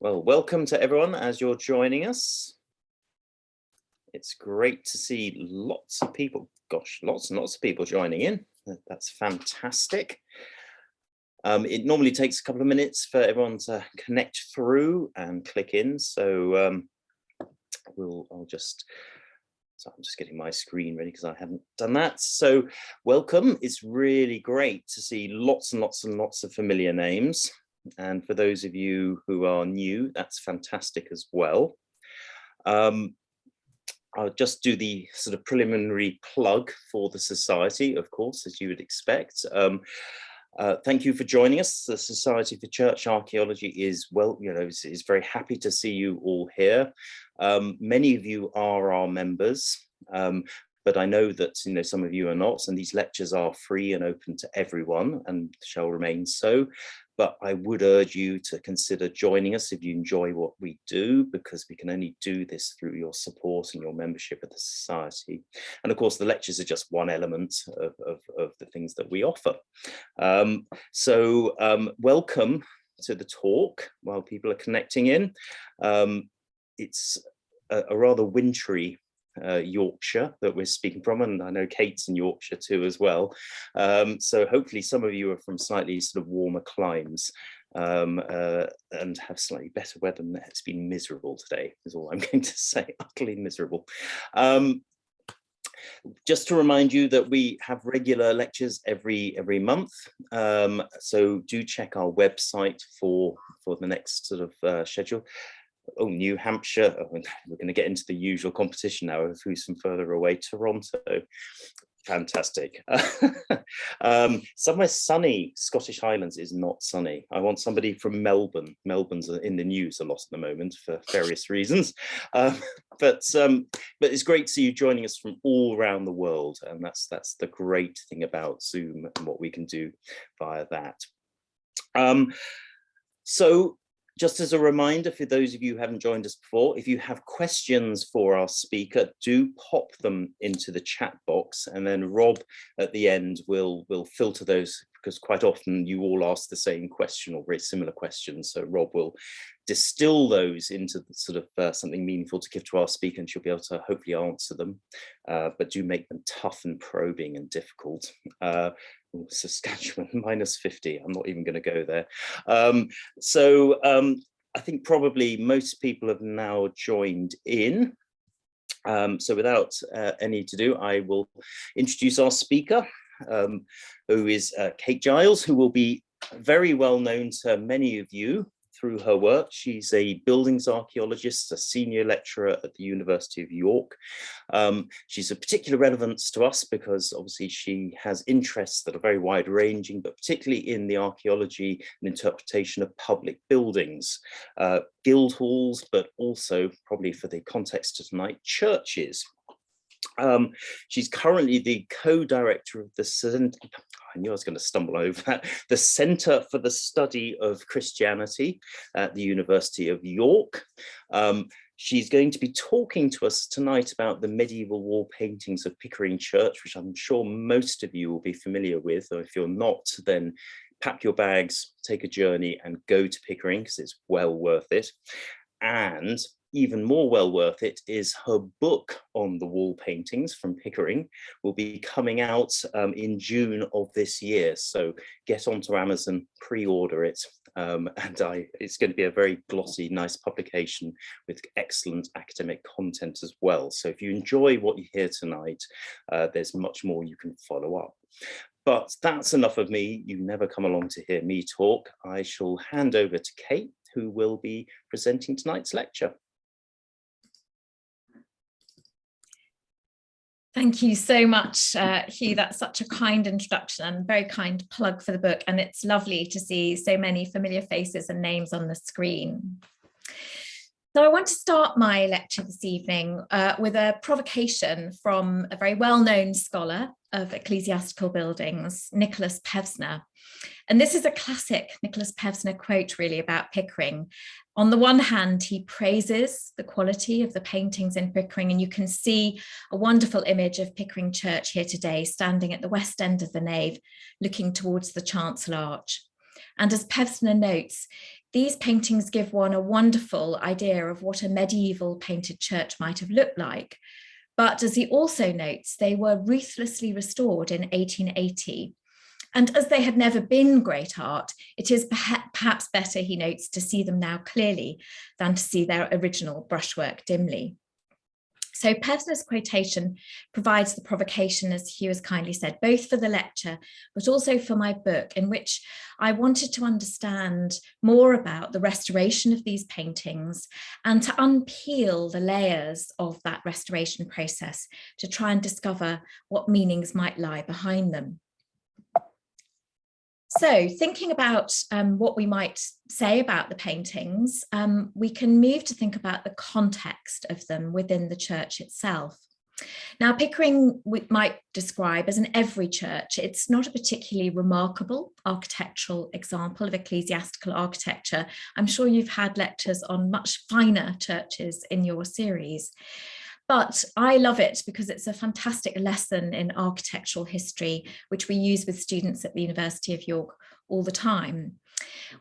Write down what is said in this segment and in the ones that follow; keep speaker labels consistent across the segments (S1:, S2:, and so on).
S1: Well, welcome to everyone as you're joining us. It's great to see lots of people. Gosh, lots and lots of people joining in. That's fantastic. It normally takes a couple of minutes for everyone to connect through and click in. So I'm just getting my screen ready because I haven't done that. So welcome. It's really great to see lots and lots and lots of familiar names. And for those of you who are new, that's fantastic as well. I'll just do the sort of preliminary plug for the Society, of course, as you would expect. Thank you for joining us. The Society for Church Archaeology is very happy to see you all here. Many of you are our members, but I know that some of you are not, and these lectures are free and open to everyone and shall remain so. But I would urge you to consider joining us if you enjoy what we do, because we can only do this through your support and your membership of the Society. And of course, the lectures are just one element of the things that we offer. Welcome to the talk while people are connecting in. It's a rather wintry Yorkshire that we're speaking from, and I know Kate's in Yorkshire too as well. So hopefully some of you are from slightly sort of warmer climes and have slightly better weather than that. It's been miserable today, is all I'm going to say, utterly miserable. Just to remind you that we have regular lectures every month, so do check our website for the next sort of schedule. Oh, New Hampshire. Oh, we're going to get into the usual competition now of who's from further away. Toronto. Fantastic. Somewhere sunny. Scottish Highlands is not sunny. I want somebody from Melbourne. Melbourne's in the news a lot at the moment for various reasons. But it's great to see you joining us from all around the world. And that's the great thing about Zoom and what we can do via that. So just as a reminder, for those of you who haven't joined us before, if you have questions for our speaker, do pop them into the chat box, and then Rob at the end will filter those, because quite often you all ask the same question or very similar questions. So Rob will distill those into sort of something meaningful to give to our speaker, and she'll be able to hopefully answer them, but do make them tough and probing and difficult. Saskatchewan -50. I'm not even going to go there. I think probably most people have now joined in. So without any ado, I will introduce our speaker, who is Kate Giles, who will be very well known to many of you through her work. She's a buildings archaeologist, a senior lecturer at the University of York. She's of particular relevance to us because obviously she has interests that are very wide ranging, but particularly in the archaeology and interpretation of public buildings, guild halls, but also probably for the context of tonight, churches. She's currently the co-director of the I knew I was going to stumble over that, the Centre for the Study of Christianity at the University of York. She's going to be talking to us tonight about the medieval wall paintings of Pickering Church, which I'm sure most of you will be familiar with, or if you're not, then pack your bags, take a journey and go to Pickering, because it's well worth it. And even more well worth it is her book on the wall paintings from Pickering will be coming out in June of this year. So get onto Amazon, pre-order it. It's going to be a very glossy, nice publication with excellent academic content as well. So if you enjoy what you hear tonight, there's much more you can follow up. But that's enough of me. You never come along to hear me talk. I shall hand over to Kate, who will be presenting tonight's lecture.
S2: Thank you so much, Hugh. That's such a kind introduction and very kind plug for the book. And it's lovely to see so many familiar faces and names on the screen. So I want to start my lecture this evening with a provocation from a very well-known scholar of ecclesiastical buildings, Nicholas Pevsner. And this is a classic Nicholas Pevsner quote really about Pickering. On the one hand, he praises the quality of the paintings in Pickering, and you can see a wonderful image of Pickering Church here today, standing at the west end of the nave, looking towards the chancel arch. And as Pevsner notes, these paintings give one a wonderful idea of what a medieval painted church might have looked like. But as he also notes, they were ruthlessly restored in 1880. And as they had never been great art, it is perhaps better, he notes, to see them now clearly than to see their original brushwork dimly. So Pevsner's quotation provides the provocation, as Hugh has kindly said, both for the lecture, but also for my book, in which I wanted to understand more about the restoration of these paintings and to unpeel the layers of that restoration process to try and discover what meanings might lie behind them. So thinking about what we might say about the paintings, we can move to think about the context of them within the church itself. Now, Pickering we might describe as an every church. It's not a particularly remarkable architectural example of ecclesiastical architecture. I'm sure you've had lectures on much finer churches in your series. But I love it because it's a fantastic lesson in architectural history, which we use with students at the University of York all the time.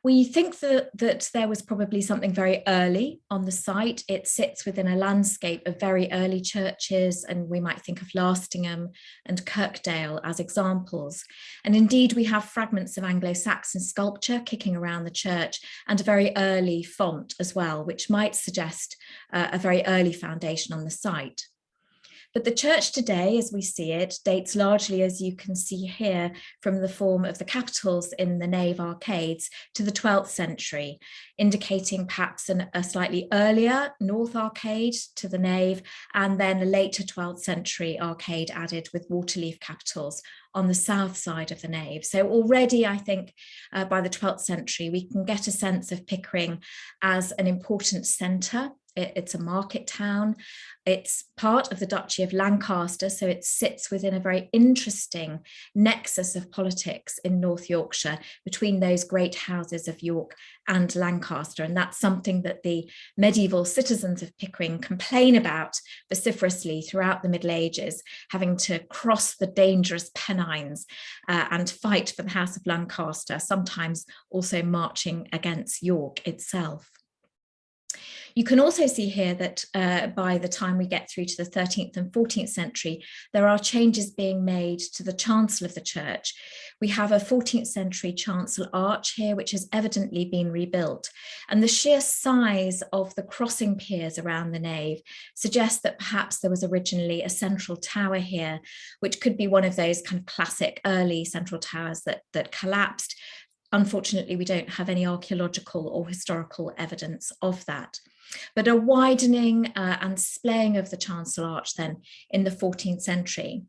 S2: We think that there was probably something very early on the site. It sits within a landscape of very early churches, and we might think of Lastingham and Kirkdale as examples. And indeed, we have fragments of Anglo-Saxon sculpture kicking around the church and a very early font as well, which might suggest a very early foundation on the site. But the church today, as we see it, dates largely, as you can see here, from the form of the capitals in the nave arcades to the 12th century, indicating perhaps a slightly earlier north arcade to the nave, and then a later 12th century arcade added with waterleaf capitals on the south side of the nave. So already, I think, by the 12th century, we can get a sense of Pickering as an important centre. It's a market town. It's part of the Duchy of Lancaster, so it sits within a very interesting nexus of politics in North Yorkshire between those great houses of York and Lancaster. And that's something that the medieval citizens of Pickering complain about vociferously throughout the Middle Ages, having to cross the dangerous Pennines and fight for the House of Lancaster, sometimes also marching against York itself. You can also see here that by the time we get through to the 13th and 14th century, there are changes being made to the chancel of the church. We have a 14th century chancel arch here, which has evidently been rebuilt. And the sheer size of the crossing piers around the nave suggests that perhaps there was originally a central tower here, which could be one of those kind of classic early central towers that collapsed. Unfortunately, we don't have any archaeological or historical evidence of that. But a widening and splaying of the chancel arch then in the 14th century.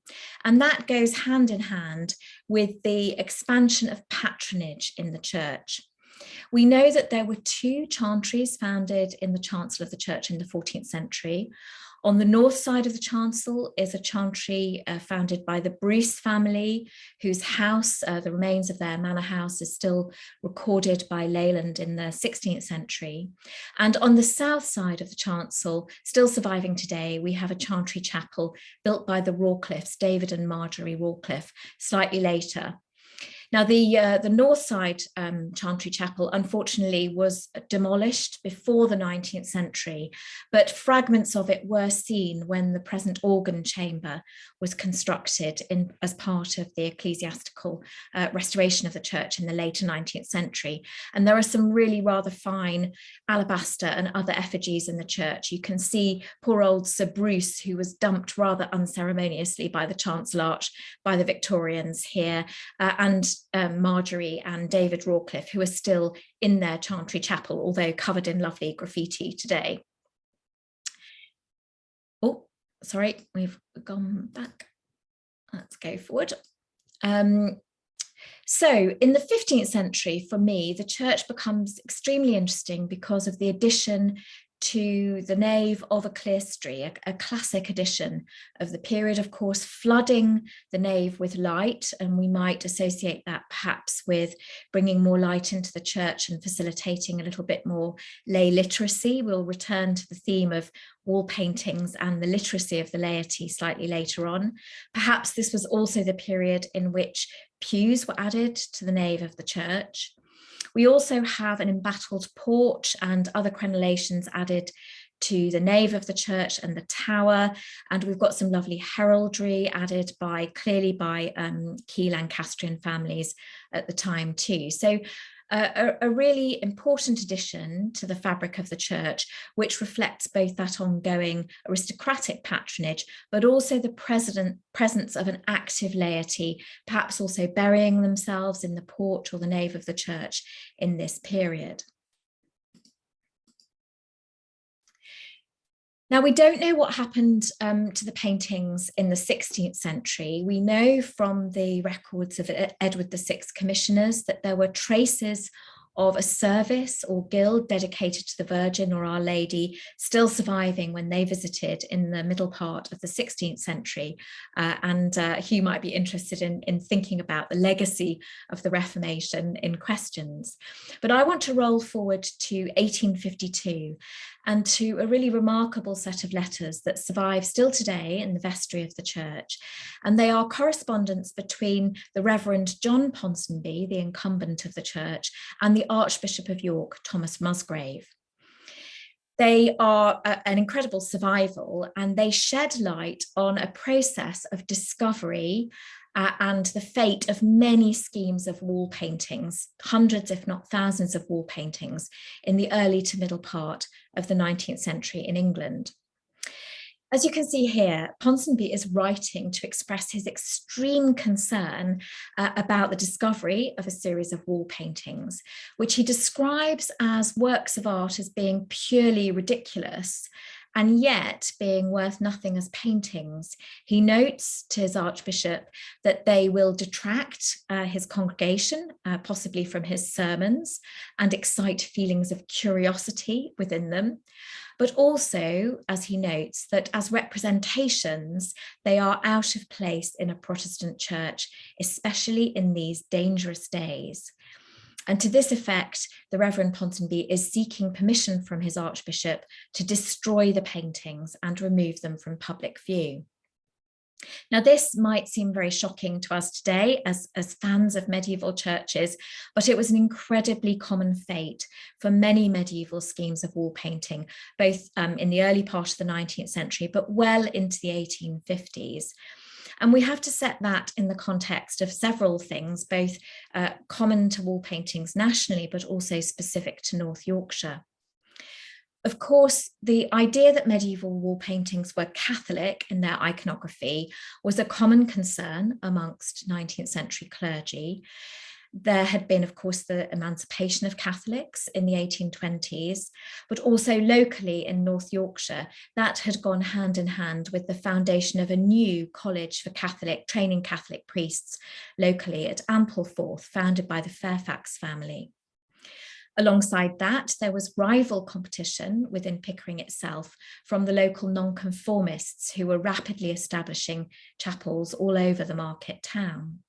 S2: And that goes hand in hand with the expansion of patronage in the church. We know that there were two chantries founded in the chancel of the church in the 14th century. On the north side of the chancel is a chantry founded by the Bruce family, whose house, the remains of their manor house, is still recorded by Leyland in the 16th century. And on the south side of the chancel, still surviving today, we have a Chantry Chapel built by the Rawcliffes, David and Marjorie Rawcliffe, slightly later. Now, the north side Chantry Chapel, unfortunately, was demolished before the 19th century, but fragments of it were seen when the present organ chamber was constructed as part of the ecclesiastical restoration of the church in the later 19th century. And there are some really rather fine alabaster and other effigies in the church. You can see poor old Sir Bruce, who was dumped rather unceremoniously by the chancel arch by the Victorians here, and Marjorie and David Rawcliffe, who are still in their Chantry Chapel, although covered in lovely graffiti today. Oh, sorry, we've gone back. Let's go forward. So in the 15th century, for me, the church becomes extremely interesting because of the addition to the nave of a clerestory, a classic addition of the period, of course, flooding the nave with light, and we might associate that perhaps with bringing more light into the church and facilitating a little bit more lay literacy. We'll return to the theme of wall paintings and the literacy of the laity slightly later on. Perhaps this was also the period in which pews were added to the nave of the church. We also have an embattled porch and other crenellations added to the nave of the church and the tower, and we've got some lovely heraldry added clearly by key Lancastrian families at the time too. So a really important addition to the fabric of the church, which reflects both that ongoing aristocratic patronage, but also the presence of an active laity, perhaps also burying themselves in the porch or the nave of the church in this period. Now, we don't know what happened to the paintings in the 16th century. We know from the records of Edward VI commissioners that there were traces of a service or guild dedicated to the Virgin or Our Lady still surviving when they visited in the middle part of the 16th century. And Hugh might be interested in thinking about the legacy of the Reformation in questions. But I want to roll forward to 1852 and to a really remarkable set of letters that survive still today in the vestry of the church. And they are correspondence between the Reverend John Ponsonby, the incumbent of the church, and the Archbishop of York, Thomas Musgrave. They are an incredible survival, and they shed light on a process of discovery and the fate of many schemes of wall paintings, hundreds if not thousands of wall paintings in the early to middle part of the 19th century in England. As you can see here, Ponsonby is writing to express his extreme concern about the discovery of a series of wall paintings, which he describes as works of art as being purely ridiculous and yet being worth nothing as paintings. He notes to his archbishop that they will detract his congregation, possibly from his sermons, and excite feelings of curiosity within them. But also, as he notes, that as representations, they are out of place in a Protestant church, especially in these dangerous days. And to this effect, the Reverend Ponsonby is seeking permission from his archbishop to destroy the paintings and remove them from public view. Now, this might seem very shocking to us today as fans of medieval churches, but it was an incredibly common fate for many medieval schemes of wall painting, both in the early part of the 19th century, but well into the 1850s. And we have to set that in the context of several things, both common to wall paintings nationally, but also specific to North Yorkshire. Of course, the idea that medieval wall paintings were Catholic in their iconography was a common concern amongst 19th century clergy. There had been, of course, the emancipation of Catholics in the 1820s, but also locally in North Yorkshire, that had gone hand in hand with the foundation of a new college for training Catholic priests locally at Ampleforth, founded by the Fairfax family. Alongside that, there was rival competition within Pickering itself from the local nonconformists who were rapidly establishing chapels all over the market town.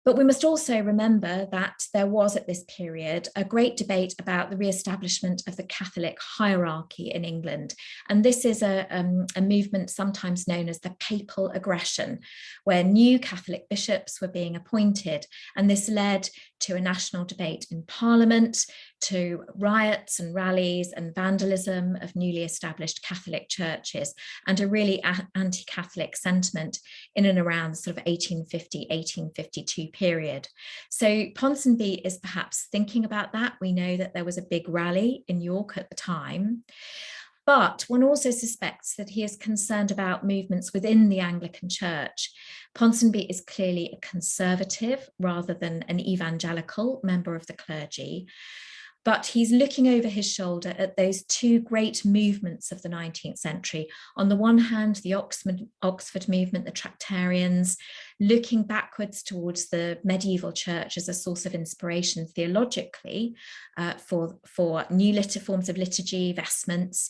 S2: But we must also remember that there was at this period a great debate about the re-establishment of the Catholic hierarchy in England. And this is a movement sometimes known as the papal aggression, where new Catholic bishops were being appointed. And this led to a national debate in Parliament, to riots and rallies and vandalism of newly established Catholic churches, and a really anti-Catholic sentiment in and around the sort of 1850, 1852 period. So Ponsonby is perhaps thinking about that. We know that there was a big rally in York at the time. But one also suspects that he is concerned about movements within the Anglican Church. Ponsonby is clearly a conservative rather than an evangelical member of the clergy. But he's looking over his shoulder at those two great movements of the 19th century. On the one hand, the Oxford movement, the Tractarians, looking backwards towards the medieval church as a source of inspiration theologically for new forms of liturgy, vestments.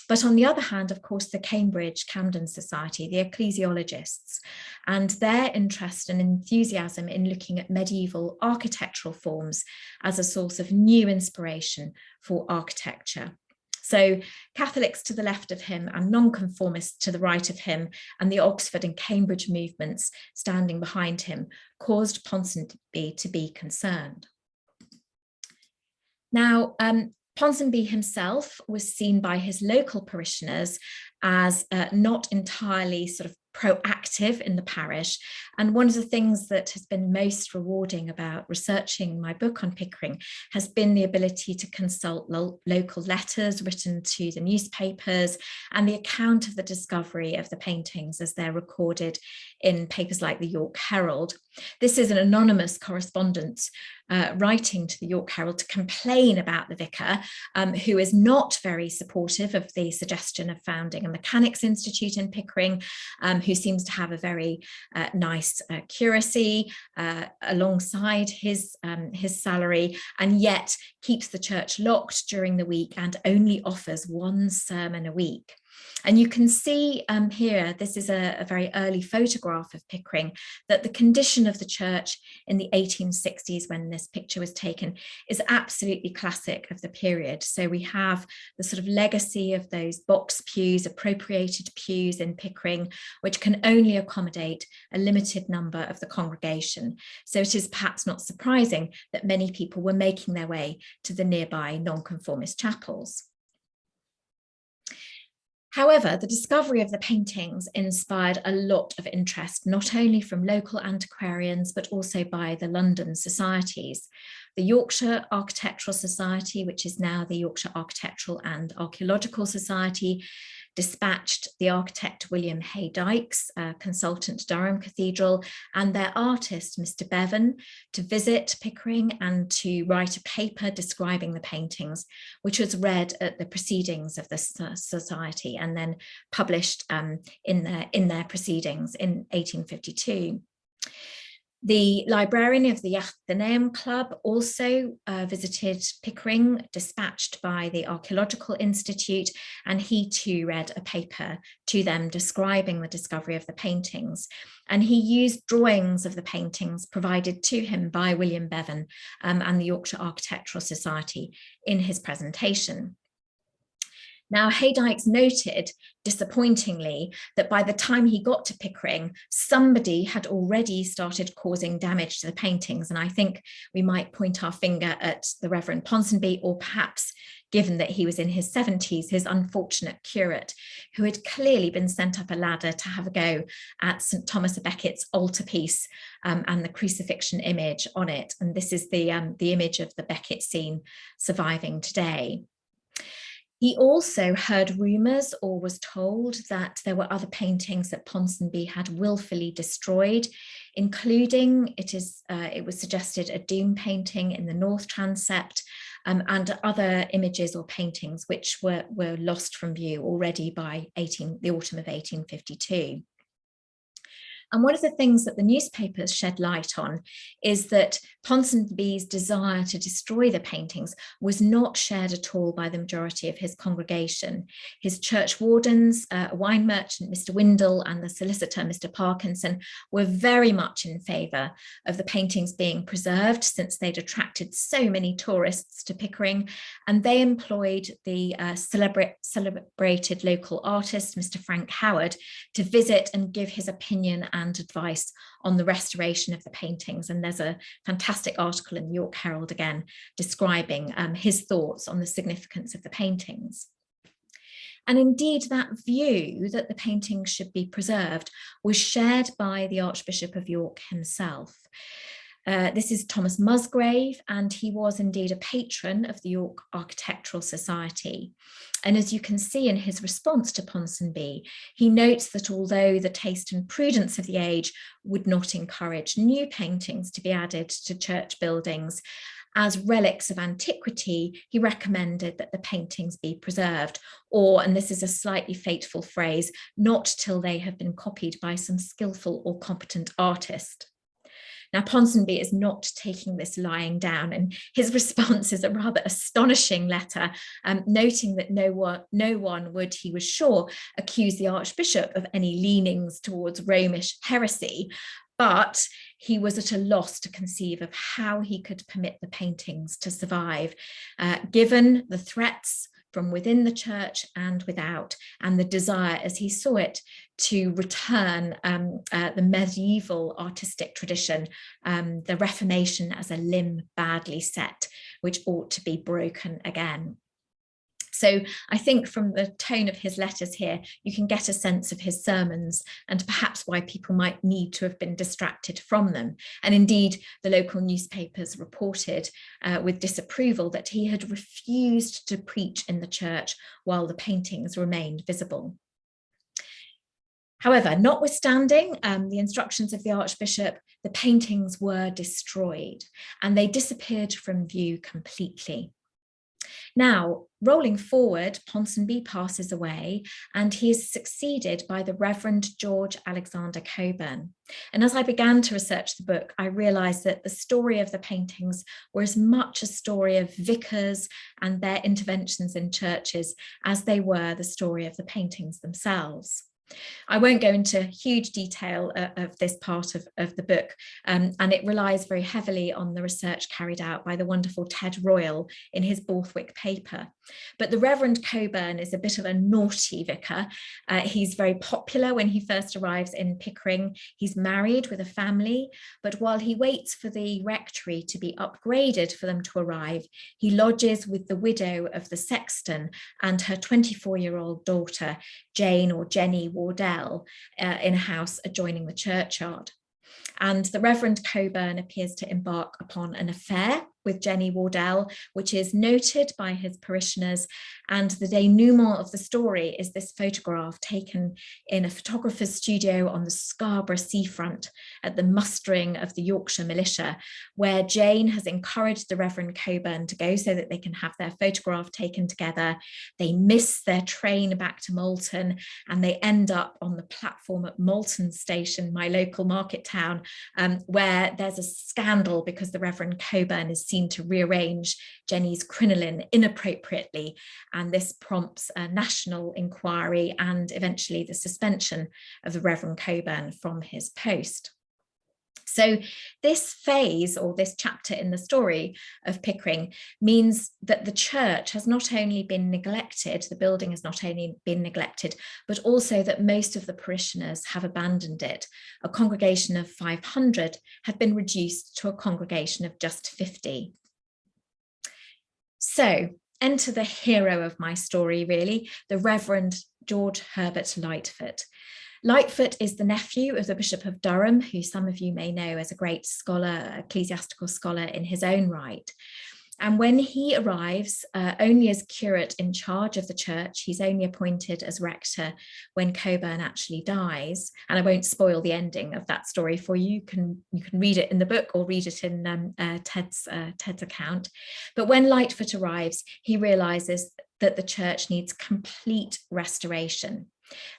S2: But on the other hand, of course, the Cambridge Camden Society, the ecclesiologists, and their interest and enthusiasm in looking at medieval architectural forms as a source of new inspiration for architecture. So Catholics to the left of him and nonconformists to the right of him, and the Oxford and Cambridge movements standing behind him, caused Ponsonby to be concerned. Now, Ponsonby himself was seen by his local parishioners as not entirely sort of proactive in the parish. And one of the things that has been most rewarding about researching my book on Pickering has been the ability to consult local letters written to the newspapers and the account of the discovery of the paintings as they're recorded in papers like the York Herald. This is an anonymous correspondent writing to the York Herald to complain about the vicar, who is not very supportive of the suggestion of founding a Mechanics Institute in Pickering, who seems to have a very nice curacy alongside his salary, and yet keeps the church locked during the week and only offers one sermon a week. And you can see here, this is a very early photograph of Pickering, that the condition of the church in the 1860s when this picture was taken is absolutely classic of the period. So we have the sort of legacy of those box pews, appropriated pews in Pickering, which can only accommodate a limited number of the congregation. So it is perhaps not surprising that many people were making their way to the nearby nonconformist chapels. However, the discovery of the paintings inspired a lot of interest, not only from local antiquarians, but also by the London societies. The Yorkshire Architectural Society, which is now the Yorkshire Architectural and Archaeological Society, dispatched the architect William Haydykes, consultant to Durham Cathedral, and their artist, Mr. Bevan, to visit Pickering and to write a paper describing the paintings, which was read at the proceedings of the society and then published in their proceedings in 1852. The librarian of the Athenaeum Club also visited Pickering, dispatched by the Archaeological Institute, and he too read a paper to them describing the discovery of the paintings. And he used drawings of the paintings provided to him by William Bevan and the Yorkshire Architectural Society in his presentation. Now, Haydykes noted, disappointingly, that by the time he got to Pickering, somebody had already started causing damage to the paintings. And I think we might point our finger at the Reverend Ponsonby, or perhaps, given that he was in his 70s, his unfortunate curate, who had clearly been sent up a ladder to have a go at St. Thomas a Becket's altarpiece and the crucifixion image on it. And this is the image of the Becket scene surviving today. He also heard rumours, or was told, that there were other paintings that Ponsonby had willfully destroyed, including, it was suggested, a Doom painting in the north transept, and other images or paintings which were lost from view already by the autumn of 1852. And one of the things that the newspapers shed light on is that Ponsonby's desire to destroy the paintings was not shared at all by the majority of his congregation. His church wardens, a wine merchant, Mr. Windle, and the solicitor, Mr. Parkinson, were very much in favour of the paintings being preserved, since they'd attracted so many tourists to Pickering, and they employed the celebrated local artist, Mr. Frank Howard, to visit and give his opinion and advice on the restoration of the paintings. And there's a fantastic article in the York Herald again describing his thoughts on the significance of the paintings. And indeed, that view that the paintings should be preserved was shared by the Archbishop of York himself. This is Thomas Musgrave, and he was indeed a patron of the York Architectural Society. And as you can see in his response to Ponsonby, he notes that although the taste and prudence of the age would not encourage new paintings to be added to church buildings, as relics of antiquity, he recommended that the paintings be preserved, or, and this is a slightly fateful phrase, not till they have been copied by some skillful or competent artist. Now, Ponsonby is not taking this lying down, and his response is a rather astonishing letter, noting that no one would, he was sure, accuse the Archbishop of any leanings towards Romish heresy, but he was at a loss to conceive of how he could permit the paintings to survive, given the threats from within the church and without, and the desire, as he saw it, to return the medieval artistic tradition, the Reformation as a limb badly set, which ought to be broken again. So I think from the tone of his letters here, you can get a sense of his sermons and perhaps why people might need to have been distracted from them. And indeed, the local newspapers reported with disapproval that he had refused to preach in the church while the paintings remained visible. However, notwithstanding the instructions of the Archbishop, the paintings were destroyed and they disappeared from view completely. Now, rolling forward, Ponsonby passes away and he is succeeded by the Reverend George Alexander Cockburn. And as I began to research the book, I realised that the story of the paintings were as much a story of vicars and their interventions in churches as they were the story of the paintings themselves. I won't go into huge detail of this part of the book, and it relies very heavily on the research carried out by the wonderful Ted Royal in his Borthwick paper. But the Reverend Cockburn is a bit of a naughty vicar. He's very popular when he first arrives in Pickering. He's married with a family, but while he waits for the rectory to be upgraded for them to arrive, he lodges with the widow of the sexton and her 24-year-old daughter, Jane or Jenny Wardell, in a house adjoining the churchyard. And the Reverend Cockburn appears to embark upon an affair with Jenny Wardell, which is noted by his parishioners. And the denouement of the story is this photograph taken in a photographer's studio on the Scarborough seafront at the mustering of the Yorkshire militia, where Jane has encouraged the Reverend Cockburn to go so that they can have their photograph taken together. They miss their train back to Moulton and they end up on the platform at Moulton Station, my local market town, where there's a scandal because the Reverend Cockburn is seen to rearrange Jenny's crinoline inappropriately, and this prompts a national inquiry and eventually the suspension of the Reverend Cockburn from his post. So this phase, or this chapter in the story of Pickering, means that the church has not only been neglected, the building has not only been neglected, but also that most of the parishioners have abandoned it. A congregation of 500 had been reduced to a congregation of just 50. So enter the hero of my story, really, the Reverend George Herbert Lightfoot. Lightfoot is the nephew of the Bishop of Durham, who some of you may know as a great scholar, ecclesiastical scholar in his own right. And when he arrives, only as curate in charge of the church, he's only appointed as rector when Cockburn actually dies. And I won't spoil the ending of that story for you. You can read it in the book or read it in Ted's account. But when Lightfoot arrives, he realises that the church needs complete restoration.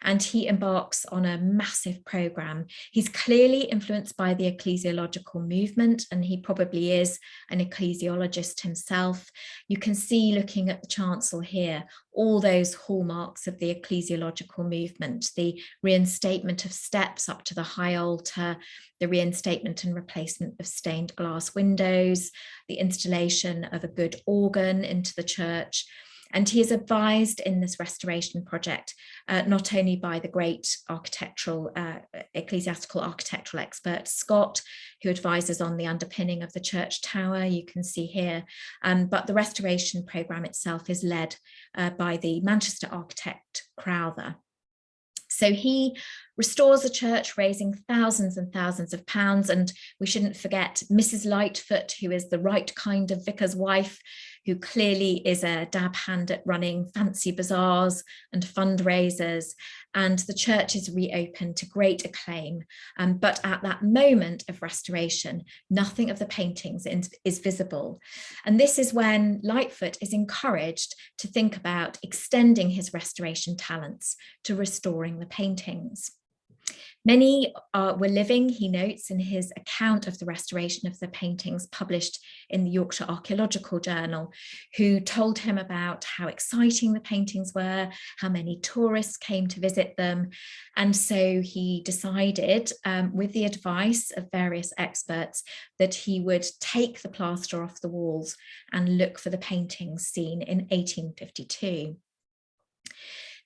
S2: And he embarks on a massive programme. He's clearly influenced by the ecclesiological movement, and he probably is an ecclesiologist himself. You can see, looking at the chancel here, all those hallmarks of the ecclesiological movement, the reinstatement of steps up to the high altar, the reinstatement and replacement of stained glass windows, the installation of a good organ into the church. And he is advised in this restoration project, not only by the great ecclesiastical architectural expert Scott, who advises on the underpinning of the church tower, you can see here, but the restoration programme itself is led by the Manchester architect Crowther. So he restores the church, raising thousands and thousands of pounds. And we shouldn't forget Mrs. Lightfoot, who is the right kind of vicar's wife, who clearly is a dab hand at running fancy bazaars and fundraisers. And the church is reopened to great acclaim. But at that moment of restoration, nothing of the paintings is visible. And this is when Lightfoot is encouraged to think about extending his restoration talents to restoring the paintings. Many were living, he notes in his account of the restoration of the paintings published in the Yorkshire Archaeological Journal, who told him about how exciting the paintings were, how many tourists came to visit them. And so he decided, with the advice of various experts, that he would take the plaster off the walls and look for the paintings seen in 1852.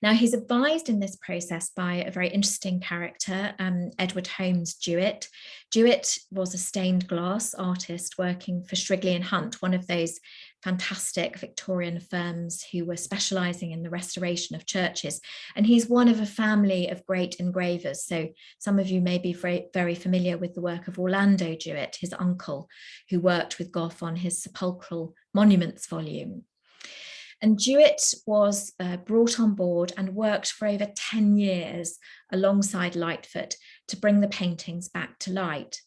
S2: Now, he's advised in this process by a very interesting character, Edward Holmes Jewett. Jewett was a stained glass artist working for Shrigley and Hunt, one of those fantastic Victorian firms who were specialising in the restoration of churches. And he's one of a family of great engravers. So some of you may be very familiar with the work of Orlando Jewett, his uncle, who worked with Gough on his sepulchral monuments volume. And Jewett was brought on board and worked for over 10 years alongside Lightfoot to bring the paintings back to light.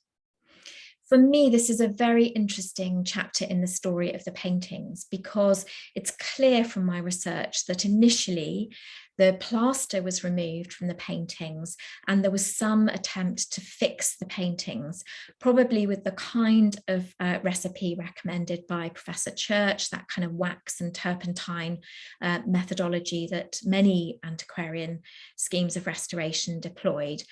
S2: For me, this is a very interesting chapter in the story of the paintings, because it's clear from my research that initially the plaster was removed from the paintings and there was some attempt to fix the paintings, probably with the kind of recipe recommended by Professor Church, that kind of wax and turpentine methodology that many antiquarian schemes of restoration deployed.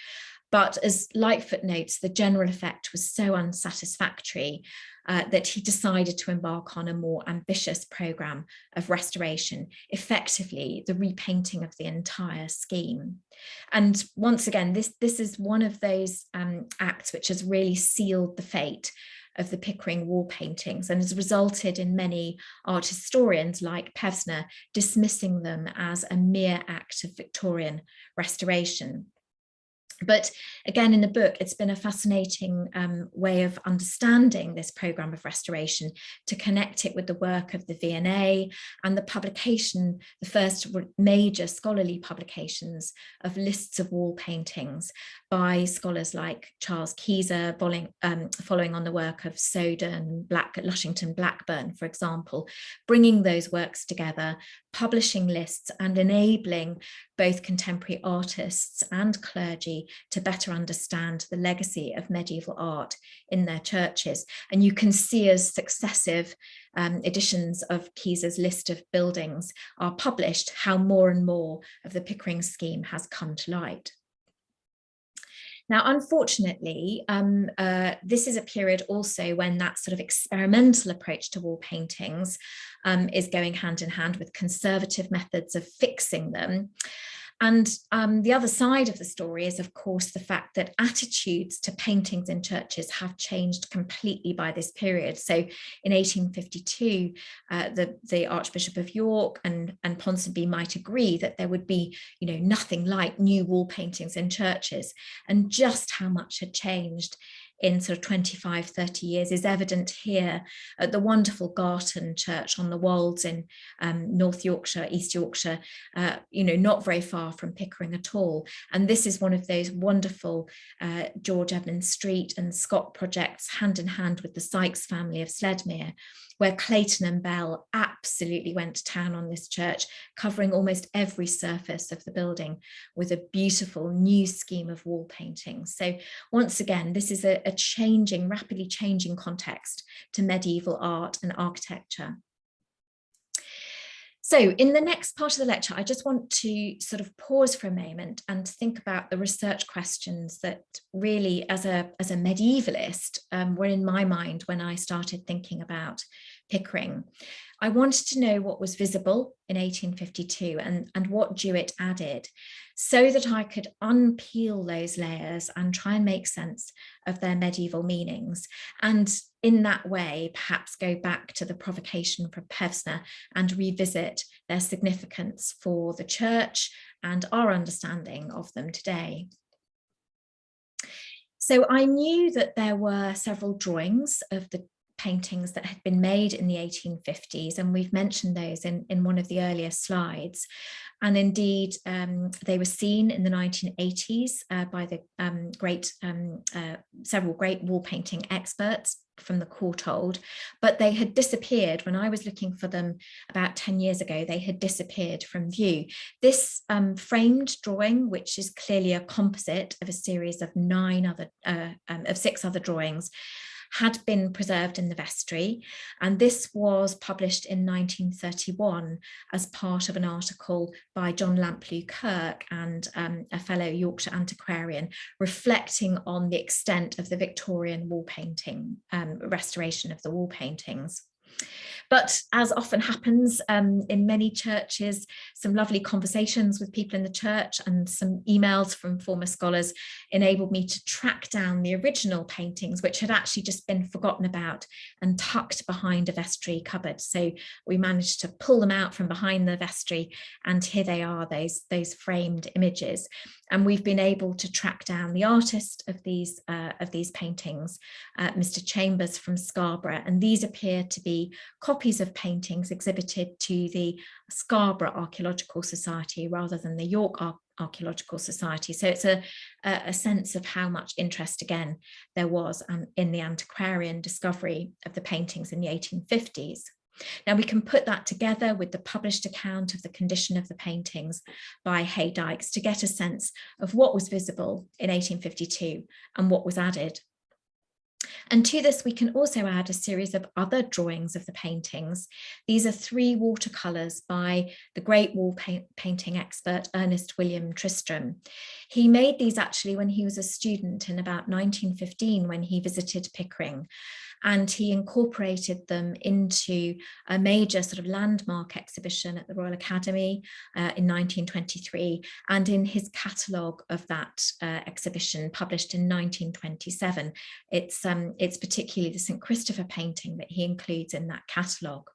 S2: But as Lightfoot notes, the general effect was so unsatisfactory that he decided to embark on a more ambitious programme of restoration, effectively the repainting of the entire scheme. And once again, this is one of those acts which has really sealed the fate of the Pickering wall paintings and has resulted in many art historians like Pevsner dismissing them as a mere act of Victorian restoration. But again, in the book, it's been a fascinating way of understanding this programme of restoration, to connect it with the work of the V&A and the publication, the first major scholarly publications of lists of wall paintings by scholars like Charles Keyser, following on the work of Soden, Lushington, Blackburn, for example, bringing those works together, publishing lists and enabling both contemporary artists and clergy to better understand the legacy of medieval art in their churches. And you can see as successive editions of Keyser's list of buildings are published, how more and more of the Pickering scheme has come to light. Now, unfortunately, this is a period also when that sort of experimental approach to wall paintings is going hand in hand with conservative methods of fixing them. And the other side of the story is, of course, the fact that attitudes to paintings in churches have changed completely by this period. So in 1852, the Archbishop of York and Ponsonby might agree that there would be, nothing like new wall paintings in churches, and just how much had changed in sort of 25, 30 years is evident here at the wonderful Garton Church on the Wolds in North Yorkshire, East Yorkshire, not very far from Pickering at all. And this is one of those wonderful George Edmund Street and Scott projects, hand in hand with the Sykes family of Sledmere, where Clayton and Bell absolutely went to town on this church, covering almost every surface of the building with a beautiful new scheme of wall paintings. So once again, this is a changing, rapidly changing context to medieval art and architecture. So in the next part of the lecture, I just want to sort of pause for a moment and think about the research questions that really, as a medievalist, were in my mind when I started thinking about Pickering. I wanted to know what was visible in 1852 and what Jewett added, so that I could unpeel those layers and try and make sense of their medieval meanings, and in that way perhaps go back to the provocation from Pevsner and revisit their significance for the church and our understanding of them today. So I knew that there were several drawings of the paintings that had been made in the 1850s, and we've mentioned those in one of the earlier slides. And indeed, they were seen in the 1980s by the several great wall painting experts. from the courtauld, but they had disappeared when I was looking for them about 10 years ago. They had disappeared from view. This framed drawing, which is clearly a composite of a series of 6 other drawings, had been preserved in the vestry, and this was published in 1931 as part of an article by John Lamplugh Kirk and a fellow Yorkshire antiquarian, reflecting on the extent of the Victorian wall painting, restoration of the wall paintings. But as often happens in many churches, some lovely conversations with people in the church and some emails from former scholars enabled me to track down the original paintings, which had actually just been forgotten about and tucked behind a vestry cupboard. So we managed to pull them out from behind the vestry, and here they are, those framed images. And we've been able to track down the artist of these paintings, Mr. Chambers from Scarborough, and these appear to be copies of paintings exhibited to the Scarborough Archaeological Society rather than the York Archaeological Society. So it's a sense of how much interest, again, there was in the antiquarian discovery of the paintings in the 1850s. Now we can put that together with the published account of the condition of the paintings by Haydykes to get a sense of what was visible in 1852 and what was added. And to this, we can also add a series of other drawings of the paintings. These are 3 watercolours by the great wall painting expert Ernest William Tristram. He made these actually when he was a student in about 1915 when he visited Pickering, and he incorporated them into a major sort of landmark exhibition at the Royal Academy in 1923, and in his catalogue of that exhibition published in 1927. It's particularly the St. Christopher painting that he includes in that catalogue.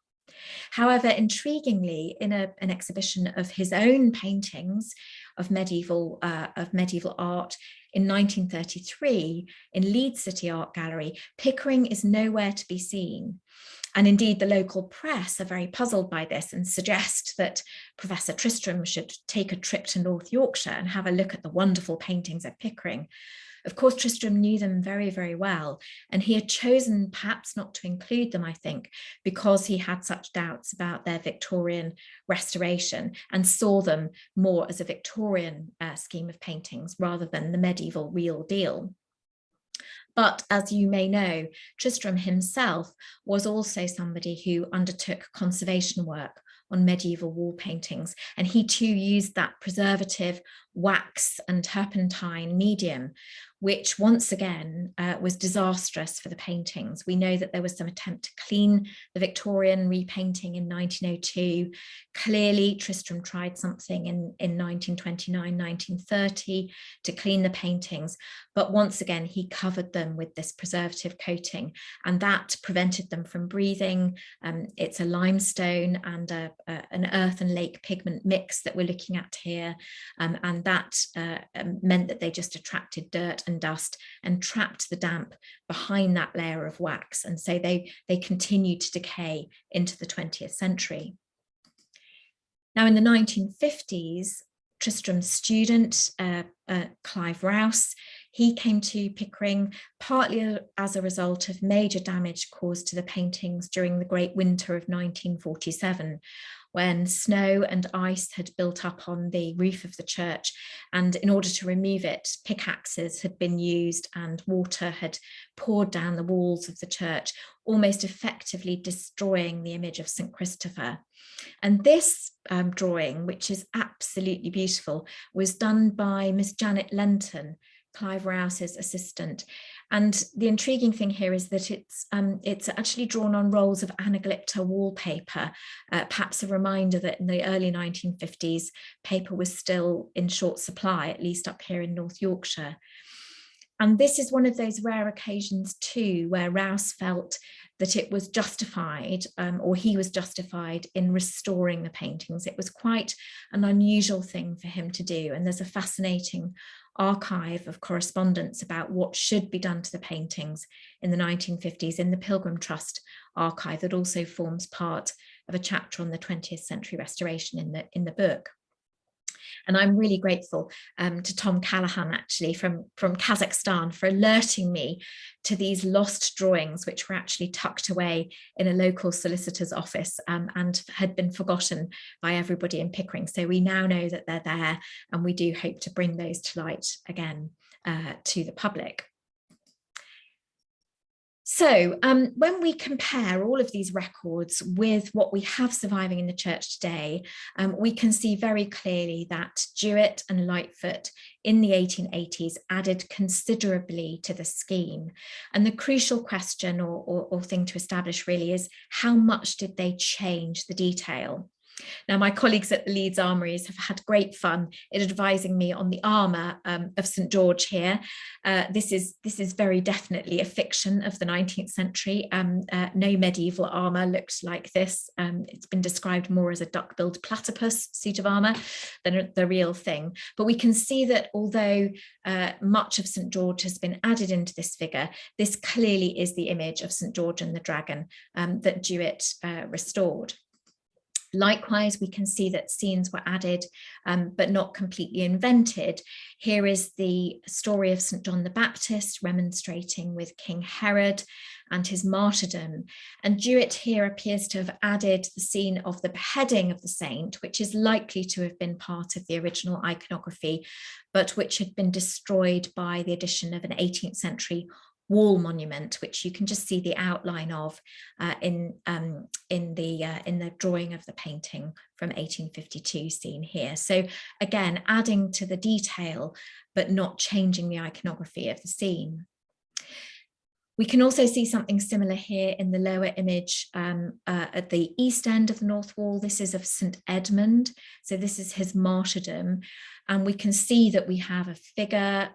S2: However, intriguingly, in an exhibition of his own paintings of medieval art in 1933 in Leeds City Art Gallery, Pickering is nowhere to be seen. And indeed, the local press are very puzzled by this and suggest that Professor Tristram should take a trip to North Yorkshire and have a look at the wonderful paintings at Pickering. Of course, Tristram knew them very, very well, and he had chosen perhaps not to include them, I think, because he had such doubts about their Victorian restoration and saw them more as a Victorian scheme of paintings rather than the medieval real deal. But as you may know, Tristram himself was also somebody who undertook conservation work on medieval wall paintings, and he too used that preservative wax and turpentine medium, which once again was disastrous for the paintings. We know that there was some attempt to clean the Victorian repainting in 1902. Clearly, Tristram tried something in 1929, 1930 to clean the paintings, but once again, he covered them with this preservative coating, and that prevented them from breathing. It's a limestone and an earth and lake pigment mix that we're looking at here, and that meant that they just attracted dirt and dust and trapped the damp behind that layer of wax, and so they continued to decay into the 20th century. Now in the 1950s, Tristram's student, Clive Rouse, he came to Pickering partly as a result of major damage caused to the paintings during the Great Winter of 1947, when snow and ice had built up on the roof of the church, and in order to remove it, pickaxes had been used and water had poured down the walls of the church, almost effectively destroying the image of St. Christopher. And this drawing, which is absolutely beautiful, was done by Miss Janet Lenton, Clive Rouse's assistant. And the intriguing thing here is that it's actually drawn on rolls of anaglypta wallpaper, perhaps a reminder that in the early 1950s, paper was still in short supply, at least up here in North Yorkshire. And this is one of those rare occasions too, where Rouse felt that it was justified, or he was justified in restoring the paintings. It was quite an unusual thing for him to do. And there's a fascinating archive of correspondence about what should be done to the paintings in the 1950s in the Pilgrim Trust archive that also forms part of a chapter on the 20th century restoration in the book. And I'm really grateful to Tom Callahan, actually, from Kazakhstan, for alerting me to these lost drawings, which were actually tucked away in a local solicitor's office and had been forgotten by everybody in Pickering. So we now know that they're there, and we do hope to bring those to light again to the public. So when we compare all of these records with what we have surviving in the church today, we can see very clearly that Jewett and Lightfoot in the 1880s added considerably to the scheme. And the crucial question or thing to establish really is, how much did they change the detail? Now, my colleagues at the Leeds Armouries have had great fun in advising me on the armour of St George here. This is very definitely a fiction of the 19th century. No medieval armour looked like this. It's been described more as a duck-billed platypus suit of armour than the real thing. But we can see that although much of St George has been added into this figure, this clearly is the image of St George and the Dragon that Jewett restored. Likewise, we can see that scenes were added, but not completely invented. Here is the story of St John the Baptist remonstrating with King Herod and his martyrdom. And Jewett here appears to have added the scene of the beheading of the saint, which is likely to have been part of the original iconography, but which had been destroyed by the addition of an 18th century wall monument, which you can just see the outline of in the drawing of the painting from 1852 seen here. So again, adding to the detail, but not changing the iconography of the scene. We can also see something similar here in the lower image at the east end of the north wall. This is of St Edmund. So this is his martyrdom. And we can see that we have a figure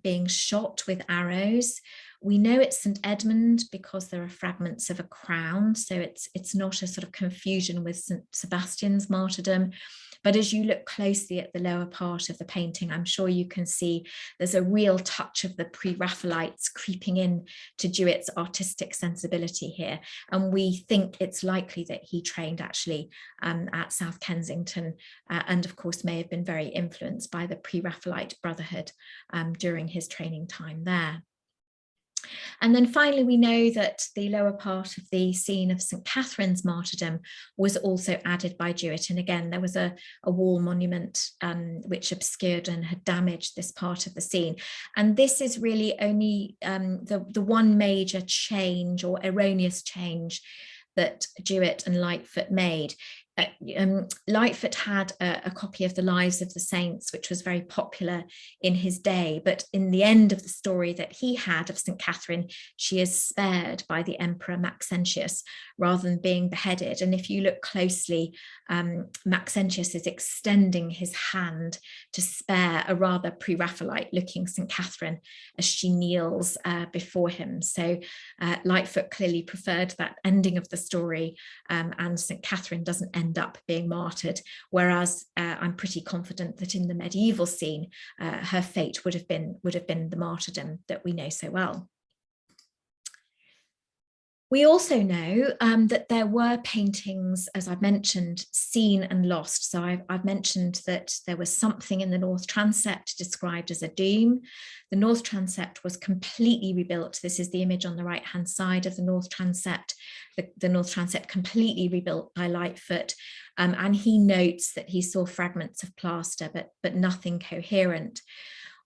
S2: being shot with arrows. We know it's St Edmund because there are fragments of a crown, so it's not a sort of confusion with St Sebastian's martyrdom. But as you look closely at the lower part of the painting, I'm sure you can see there's a real touch of the pre-Raphaelites creeping in to Jewett's artistic sensibility here. And we think it's likely that he trained actually at South Kensington and of course may have been very influenced by the pre-Raphaelite Brotherhood during his training time there. And then finally, we know that the lower part of the scene of St Catherine's martyrdom was also added by Jewett. And again, there was a wall monument which obscured and had damaged this part of the scene. And this is really only the one major change or erroneous change that Jewett and Lightfoot made. Lightfoot had a copy of the Lives of the Saints, which was very popular in his day, but in the end of the story that he had of St Catherine, she is spared by the Emperor Maxentius rather than being beheaded. And if you look closely, Maxentius is extending his hand to spare a rather pre-Raphaelite looking St Catherine as she kneels before him. So Lightfoot clearly preferred that ending of the story, and St Catherine doesn't end up being martyred, whereas I'm pretty confident that in the medieval scene her fate would have been the martyrdom that we know so well. We also know that there were paintings, as I've mentioned, seen and lost. So I've mentioned that there was something in the north transept described as a doom. The north transept was completely rebuilt. This is the image on the right-hand side of the north transept. The north transept completely rebuilt by Lightfoot. And he notes that he saw fragments of plaster, but nothing coherent.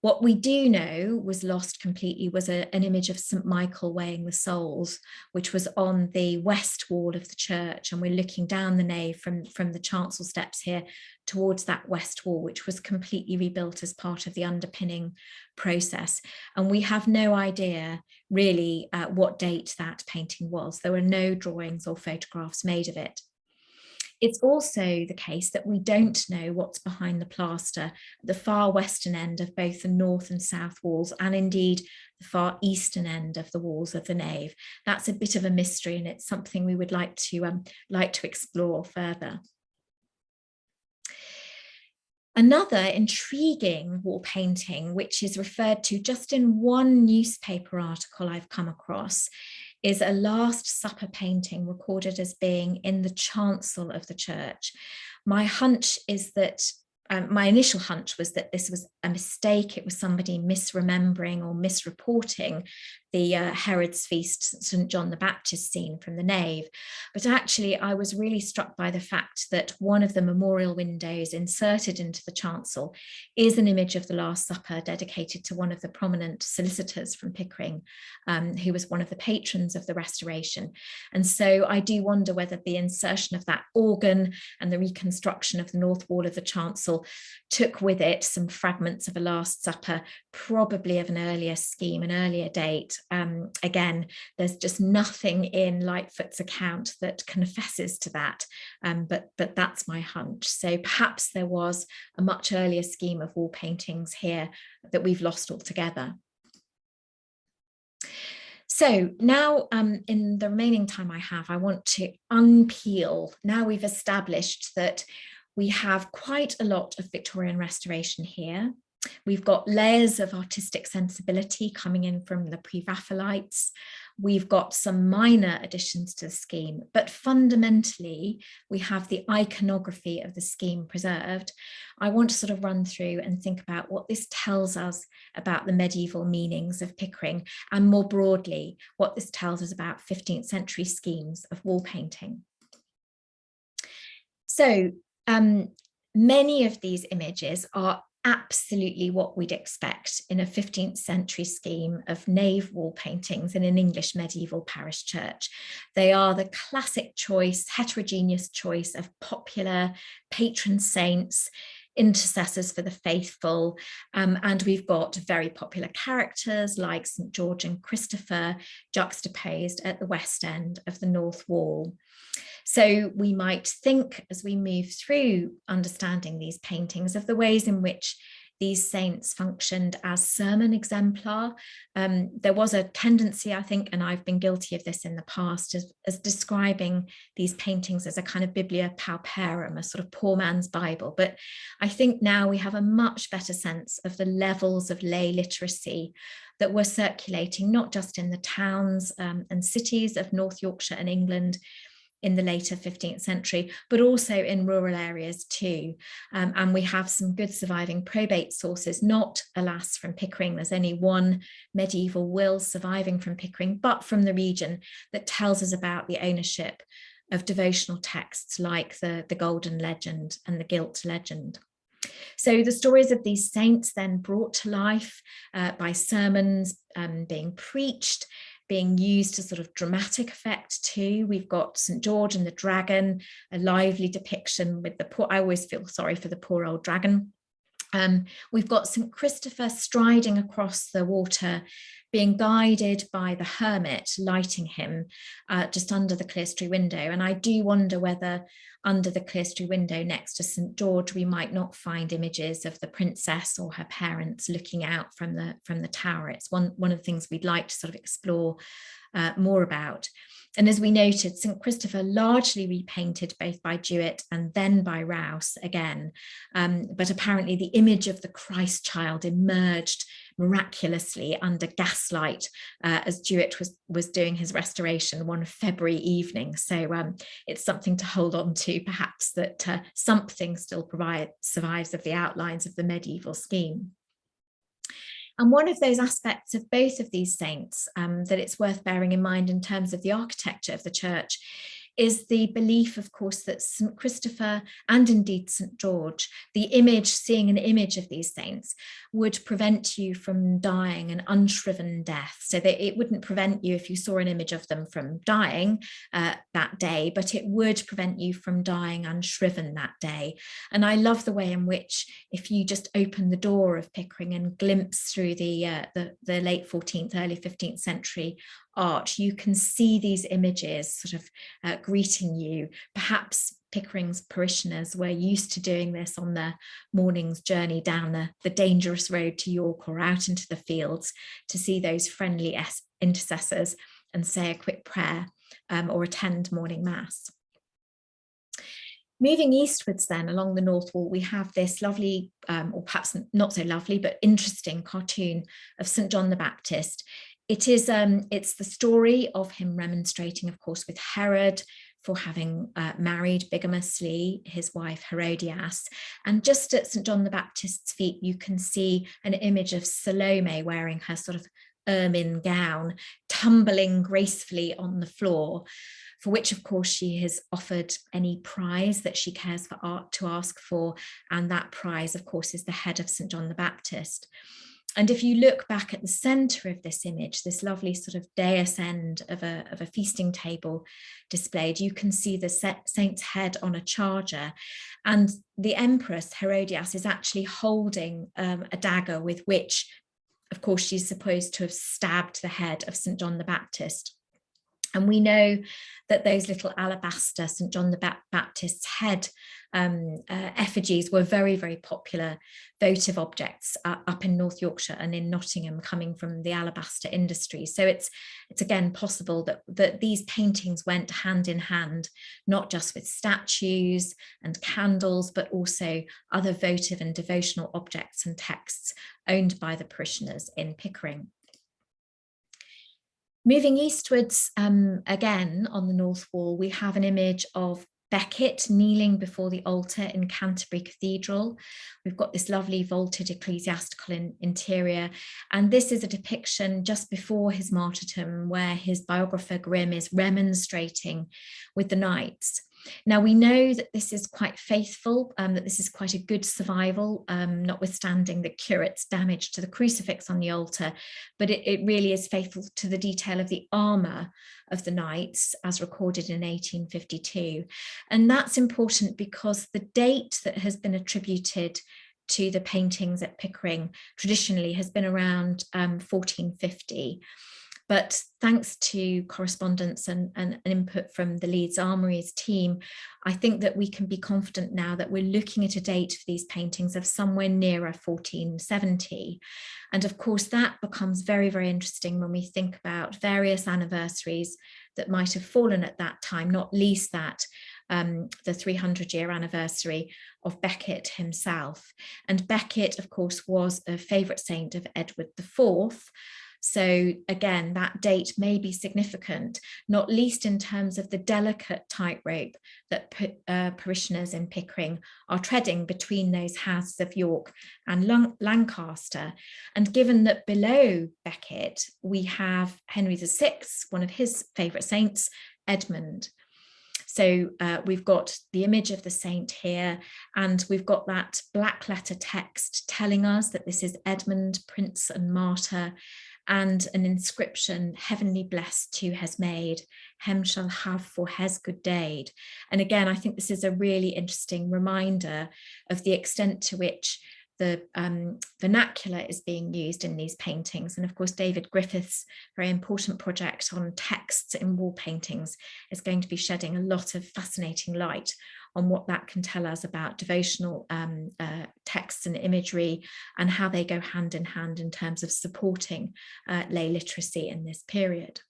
S2: What we do know was lost completely was an image of St Michael weighing the souls, which was on the west wall of the church. And we're looking down the nave from the chancel steps here towards that west wall, which was completely rebuilt as part of the underpinning process. And we have no idea really what date that painting was. There were no drawings or photographs made of it. It's also the case that we don't know what's behind the plaster at the far western end of both the north and south walls, and indeed the far eastern end of the walls of the nave. That's a bit of a mystery, and it's something we would like to explore further. Another intriguing wall painting, which is referred to just in one newspaper article I've come across, is a Last Supper painting recorded as being in the chancel of the church. My hunch is that my initial hunch was that this was a mistake. It was somebody misremembering or misreporting the Herod's Feast St. John the Baptist scene from the nave. But actually, I was really struck by the fact that one of the memorial windows inserted into the chancel is an image of the Last Supper dedicated to one of the prominent solicitors from Pickering, who was one of the patrons of the restoration. And so I do wonder whether the insertion of that organ and the reconstruction of the north wall of the chancel took with it some fragments of a Last Supper, probably of an earlier scheme, an earlier date. Again, there's just nothing in Lightfoot's account that confesses to that, but that's my hunch. So perhaps there was a much earlier scheme of wall paintings here that we've lost altogether. So now in the remaining time I have, I want to unpeel. Now we've established that we have quite a lot of Victorian restoration here. We've got layers of artistic sensibility coming in from the Pre-Raphaelites. We've got some minor additions to the scheme, but fundamentally, we have the iconography of the scheme preserved. I want to sort of run through and think about what this tells us about the medieval meanings of Pickering, and more broadly, what this tells us about 15th century schemes of wall painting. So many of these images are absolutely what we'd expect in a 15th century scheme of nave wall paintings in an English medieval parish church. They are the classic choice, heterogeneous choice of popular patron saints, intercessors for the faithful, and we've got very popular characters like St. George and Christopher juxtaposed at the west end of the north wall. So we might think, as we move through understanding these paintings, of the ways in which these saints functioned as sermon exemplar. There was a tendency, I think, and I've been guilty of this in the past, as describing these paintings as a kind of Biblia Pauperum, a sort of poor man's Bible. But I think now we have a much better sense of the levels of lay literacy that were circulating, not just in the towns and cities of North Yorkshire and England in the later 15th century, but also in rural areas too. And we have some good surviving probate sources, not, alas, from Pickering. There's only one medieval will surviving from Pickering, but from the region, that tells us about the ownership of devotional texts like the Golden Legend and the Gilt Legend. So the stories of these saints then brought to life by sermons being preached, being used to sort of dramatic effect too. We've got St. George and the dragon, a lively depiction with the poor, I always feel sorry for the poor old dragon. We've got St. Christopher striding across the water, being guided by the hermit lighting him just under the clerestory window. And I do wonder whether under the clerestory window next to St. George, we might not find images of the princess or her parents looking out from the tower. It's one of the things we'd like to sort of explore more about. And as we noted, St. Christopher largely repainted both by Jewett and then by Rouse again. But apparently the image of the Christ child emerged miraculously under gaslight as Jewett was doing his restoration one February evening. So it's something to hold on to, perhaps, that something still survives of the outlines of the medieval scheme. And one of those aspects of both of these saints that it's worth bearing in mind in terms of the architecture of the church is the belief, of course, that St. Christopher and indeed St. George, seeing an image of these saints would prevent you from dying an unshriven death. So that it wouldn't prevent you if you saw an image of them from dying that day, but it would prevent you from dying unshriven that day. And I love the way in which, if you just open the door of Pickering and glimpse through the late 14th, early 15th century art, you can see these images sort of greeting you. Perhaps Pickering's parishioners were used to doing this on their morning's journey down the dangerous road to York or out into the fields to see those friendly intercessors and say a quick prayer or attend morning mass. Moving eastwards then along the North Wall, we have this lovely, or perhaps not so lovely, but interesting cartoon of St. John the Baptist. It's the story of him remonstrating, of course, with Herod for having married bigamously his wife Herodias. And just at St. John the Baptist's feet, you can see an image of Salome wearing her sort of ermine gown, tumbling gracefully on the floor, for which of course she has offered any prize that she cares for art to ask for. And that prize of course is the head of St. John the Baptist. And if you look back at the center of this image, this lovely sort of dais end of a feasting table displayed, you can see the saint's head on a charger. And the Empress Herodias is actually holding a dagger with which, of course, she's supposed to have stabbed the head of St. John the Baptist. And we know that those little alabaster St. John the Baptist's head effigies were very, very popular votive objects up in North Yorkshire and in Nottingham, coming from the alabaster industry. So it's again possible that these paintings went hand in hand, not just with statues and candles, but also other votive and devotional objects and texts owned by the parishioners in Pickering. Moving eastwards, again on the north wall, we have an image of Becket kneeling before the altar in Canterbury Cathedral. We've got this lovely vaulted ecclesiastical interior, and this is a depiction just before his martyrdom where his biographer Grimm is remonstrating with the knights. Now we know that this is quite faithful, that this is quite a good survival, notwithstanding the curate's damage to the crucifix on the altar, but it really is faithful to the detail of the armour of the knights as recorded in 1852. And that's important because the date that has been attributed to the paintings at Pickering traditionally has been around 1450. But thanks to correspondence and input from the Leeds Armouries team, I think that we can be confident now that we're looking at a date for these paintings of somewhere nearer 1470. And of course, that becomes very, very interesting when we think about various anniversaries that might have fallen at that time, not least that the 300-year anniversary of Becket himself. And Becket, of course, was a favourite saint of Edward IV. So again, that date may be significant, not least in terms of the delicate tightrope that parishioners in Pickering are treading between those houses of York and Lancaster. And given that below Becket, we have Henry VI, one of his favourite saints, Edmund. So we've got the image of the saint here, and we've got that black letter text telling us that this is Edmund, prince and martyr, and an inscription, heavenly blessed who has made, hem shall have for hes good deed. And again, I think this is a really interesting reminder of the extent to which the vernacular is being used in these paintings. And of course, David Griffith's very important project on texts in wall paintings is going to be shedding a lot of fascinating light on what that can tell us about devotional texts and imagery and how they go hand in hand in terms of supporting lay literacy in this period.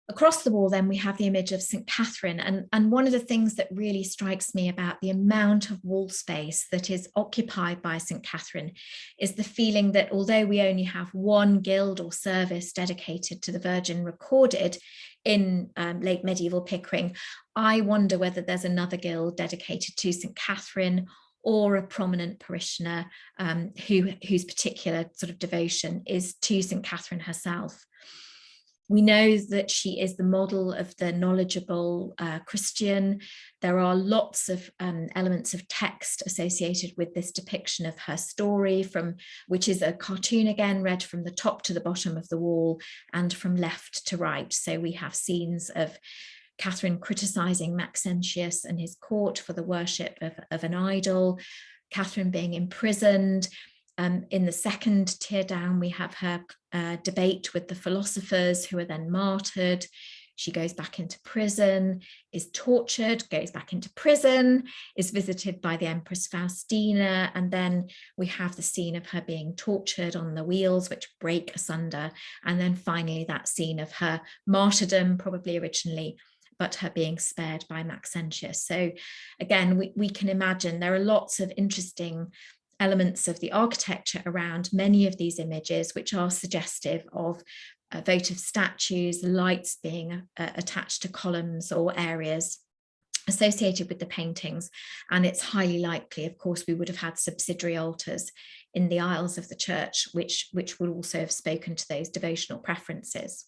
S2: Across the wall, then, we have the image of St. Catherine. And one of the things that really strikes me about the amount of wall space that is occupied by St. Catherine is the feeling that although we only have one guild or service dedicated to the Virgin recorded in late medieval Pickering, I wonder whether there's another guild dedicated to St. Catherine or a prominent parishioner whose particular sort of devotion is to St. Catherine herself. We know that she is the model of the knowledgeable Christian. There are lots of elements of text associated with this depiction of her story, which is a cartoon again, read from the top to the bottom of the wall and from left to right. So we have scenes of Catherine criticising Maxentius and his court for the worship of an idol, Catherine being imprisoned. In the second tier down, we have her debate with the philosophers who are then martyred. She goes back into prison, is tortured, goes back into prison, is visited by the Empress Faustina, and then we have the scene of her being tortured on the wheels, which break asunder, and then finally that scene of her martyrdom, probably originally, but her being spared by Maxentius. So again, we can imagine there are lots of interesting elements of the architecture around many of these images, which are suggestive of votive statues, lights being attached to columns or areas associated with the paintings. And it's highly likely, of course, we would have had subsidiary altars in the aisles of the church, which would also have spoken to those devotional preferences.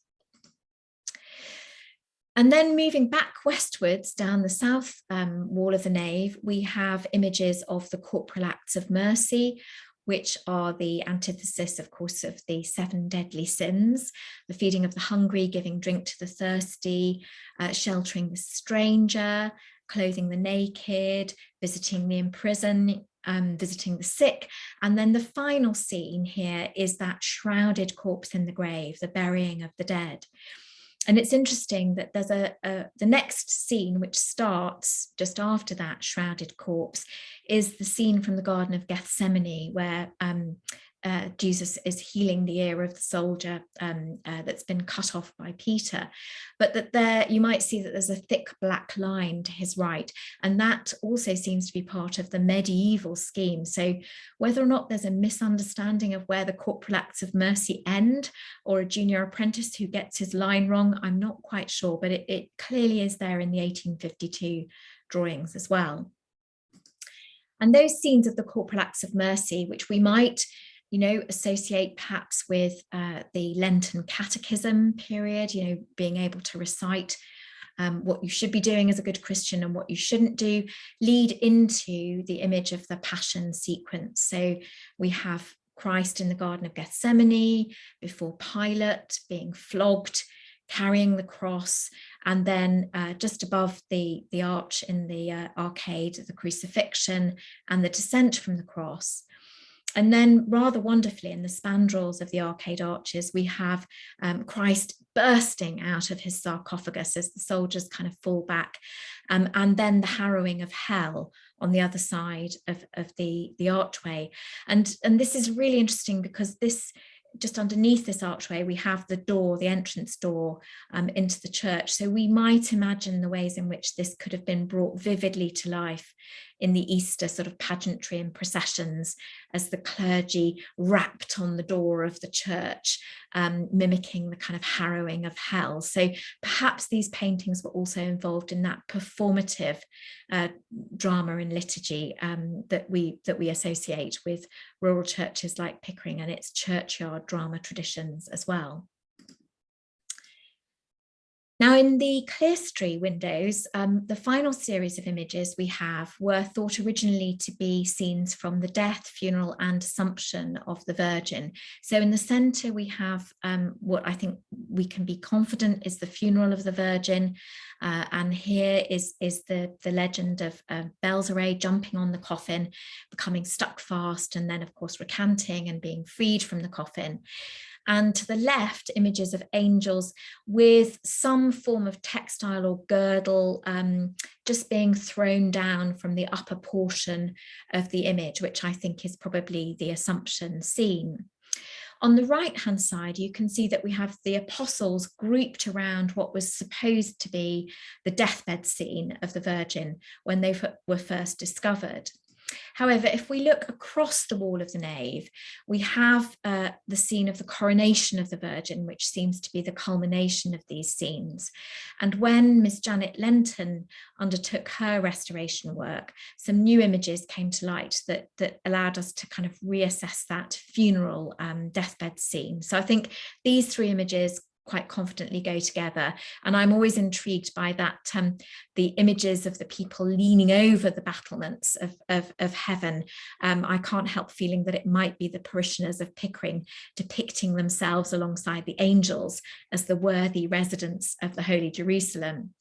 S2: And then moving back westwards down the south wall of the nave, we have images of the corporal acts of mercy, which are the antithesis, of course, of the 7 deadly sins: the feeding of the hungry, giving drink to the thirsty, sheltering the stranger, clothing the naked, visiting the imprisoned, visiting the sick. And then the final scene here is that shrouded corpse in the grave, the burying of the dead. And it's interesting that there's the next scene, which starts just after that shrouded corpse, is the scene from the Garden of Gethsemane, where Jesus is healing the ear of the soldier that's been cut off by Peter. But that there, you might see that there's a thick black line to his right, and that also seems to be part of the medieval scheme. So whether or not there's a misunderstanding of where the corporal acts of mercy end, or a junior apprentice who gets his line wrong, I'm not quite sure, but it clearly is there in the 1852 drawings as well. And those scenes of the corporal acts of mercy, which we might associate perhaps with the Lenten catechism period, being able to recite what you should be doing as a good Christian and what you shouldn't do, lead into the image of the Passion sequence. So we have Christ in the Garden of Gethsemane, before Pilate, being flogged, carrying the cross, and then just above the arch in the arcade, the crucifixion and the descent from the cross. And then rather wonderfully in the spandrels of the arcade arches, we have Christ bursting out of his sarcophagus as the soldiers kind of fall back, and then the harrowing of hell on the other side of the archway. And this is really interesting because this, just underneath this archway, we have the door, the entrance door into the church. So we might imagine the ways in which this could have been brought vividly to life in the Easter sort of pageantry and processions, as the clergy rapped on the door of the church, mimicking the kind of harrowing of hell. So perhaps these paintings were also involved in that performative drama and liturgy that we associate with rural churches like Pickering and its churchyard drama traditions as well. Now, in the clerestory windows, the final series of images we have were thought originally to be scenes from the death, funeral and Assumption of the Virgin. So in the centre, we have what I think we can be confident is the funeral of the Virgin. And here is the legend of Belzeré jumping on the coffin, becoming stuck fast, and then, of course, recanting and being freed from the coffin. And to the left, images of angels with some form of textile or girdle just being thrown down from the upper portion of the image, which I think is probably the Assumption scene. On the right-hand side, you can see that we have the apostles grouped around what was supposed to be the deathbed scene of the Virgin when they were first discovered. However, if we look across the wall of the nave, we have the scene of the coronation of the Virgin, which seems to be the culmination of these scenes. And when Miss Janet Lenton undertook her restoration work, some new images came to light that allowed us to kind of reassess that funeral deathbed scene. So I think these 3 images quite confidently go together, and I'm always intrigued by that the images of the people leaning over the battlements of heaven. I can't help feeling that it might be the parishioners of Pickering depicting themselves alongside the angels as the worthy residents of the Holy Jerusalem,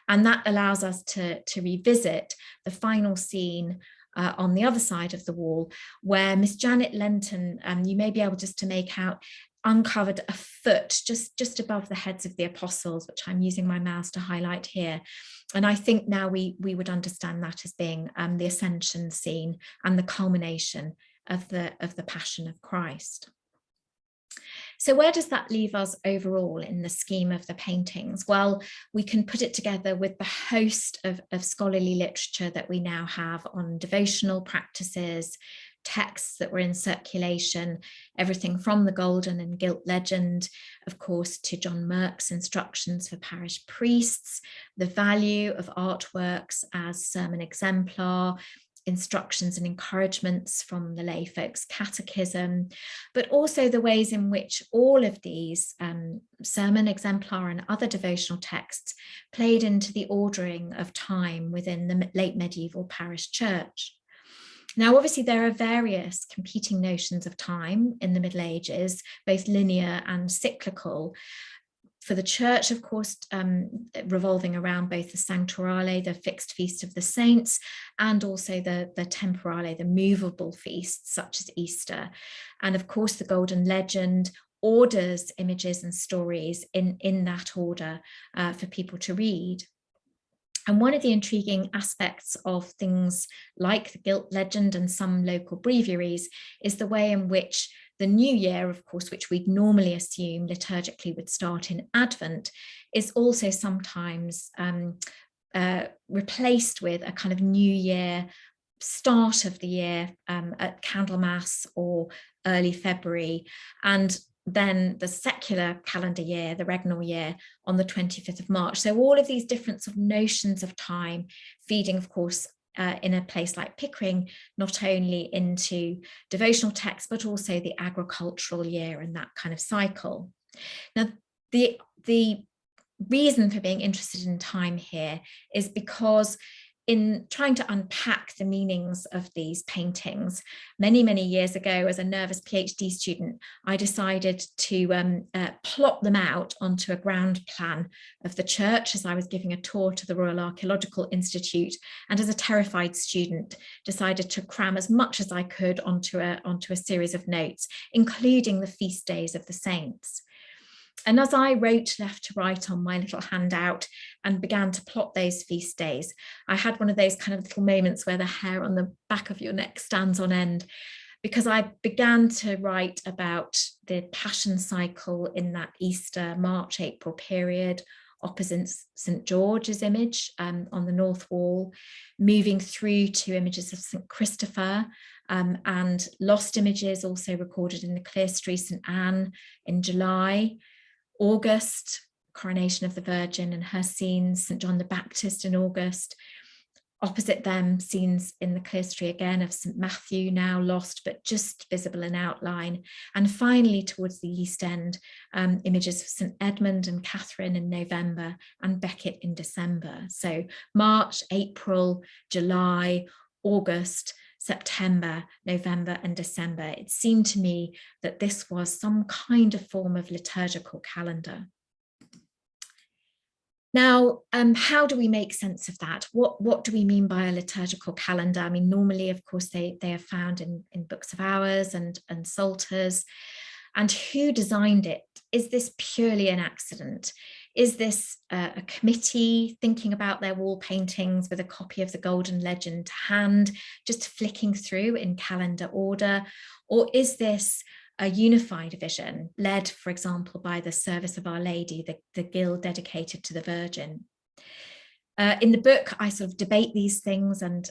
S2: and that allows us to revisit the final scene on the other side of the wall, where Miss Janet Lenton, you may be able just to make out, uncovered a foot just above the heads of the apostles, which I'm using my mouse to highlight here. And I think now we would understand that as being the ascension scene and the culmination of the Passion of Christ. So where does that leave us overall in the scheme of the paintings? Well, we can put it together with the host of scholarly literature that we now have on devotional practices, texts that were in circulation, everything from the Golden and Gilt Legend, of course, to John Merck's instructions for parish priests, the value of artworks as sermon exemplar, instructions and encouragements from the lay folks' catechism, but also the ways in which all of these sermon exemplar and other devotional texts played into the ordering of time within the late medieval parish church. Now, obviously, there are various competing notions of time in the Middle Ages, both linear and cyclical. For the church, of course, revolving around both the Sanctorale, the fixed feast of the saints, and also the Temporale, the movable feasts such as Easter. And of course, the Golden Legend orders images and stories in that order for people to read. And one of the intriguing aspects of things like the Gilt Legend and some local breviaries is the way in which the new year, of course, which we'd normally assume liturgically would start in Advent, is also sometimes replaced with a kind of new year, start of the year at Candlemas or early February, and then the secular calendar year, the regnal year, on the 25th of March. So all of these different sort of notions of time feeding, of course, in a place like Pickering, not only into devotional texts, but also the agricultural year and that kind of cycle. Now, the reason for being interested in time here is because in trying to unpack the meanings of these paintings, many, many years ago, as a nervous PhD student, I decided to plot them out onto a ground plan of the church as I was giving a tour to the Royal Archaeological Institute, and as a terrified student, decided to cram as much as I could onto a series of notes, including the feast days of the saints. And as I wrote left to right on my little handout and began to plot those feast days, I had one of those kind of little moments where the hair on the back of your neck stands on end, because I began to write about the Passion cycle in that Easter, March, April period, opposite St. George's image on the north wall, moving through to images of St. Christopher, and lost images also recorded in the clerestory, St. Anne in July. August, coronation of the Virgin and her scenes, St. John the Baptist in August. Opposite them, scenes in the clerestory again of St. Matthew, now lost but just visible in outline. And finally, towards the East End, images of St. Edmund and Catherine in November and Becket in December. So March, April, July, August, September, November and December. It seemed to me that this was some kind of form of liturgical calendar. Now, how do we make sense of that? What do we mean by a liturgical calendar? I mean, normally, of course, they are found in books of hours and psalters. And who designed it? Is this purely an accident? Is this a committee thinking about their wall paintings with a copy of the Golden Legend to hand, just flicking through in calendar order? Or is this a unified vision led, for example, by the Service of Our Lady, the guild dedicated to the Virgin? In the book, I sort of debate these things and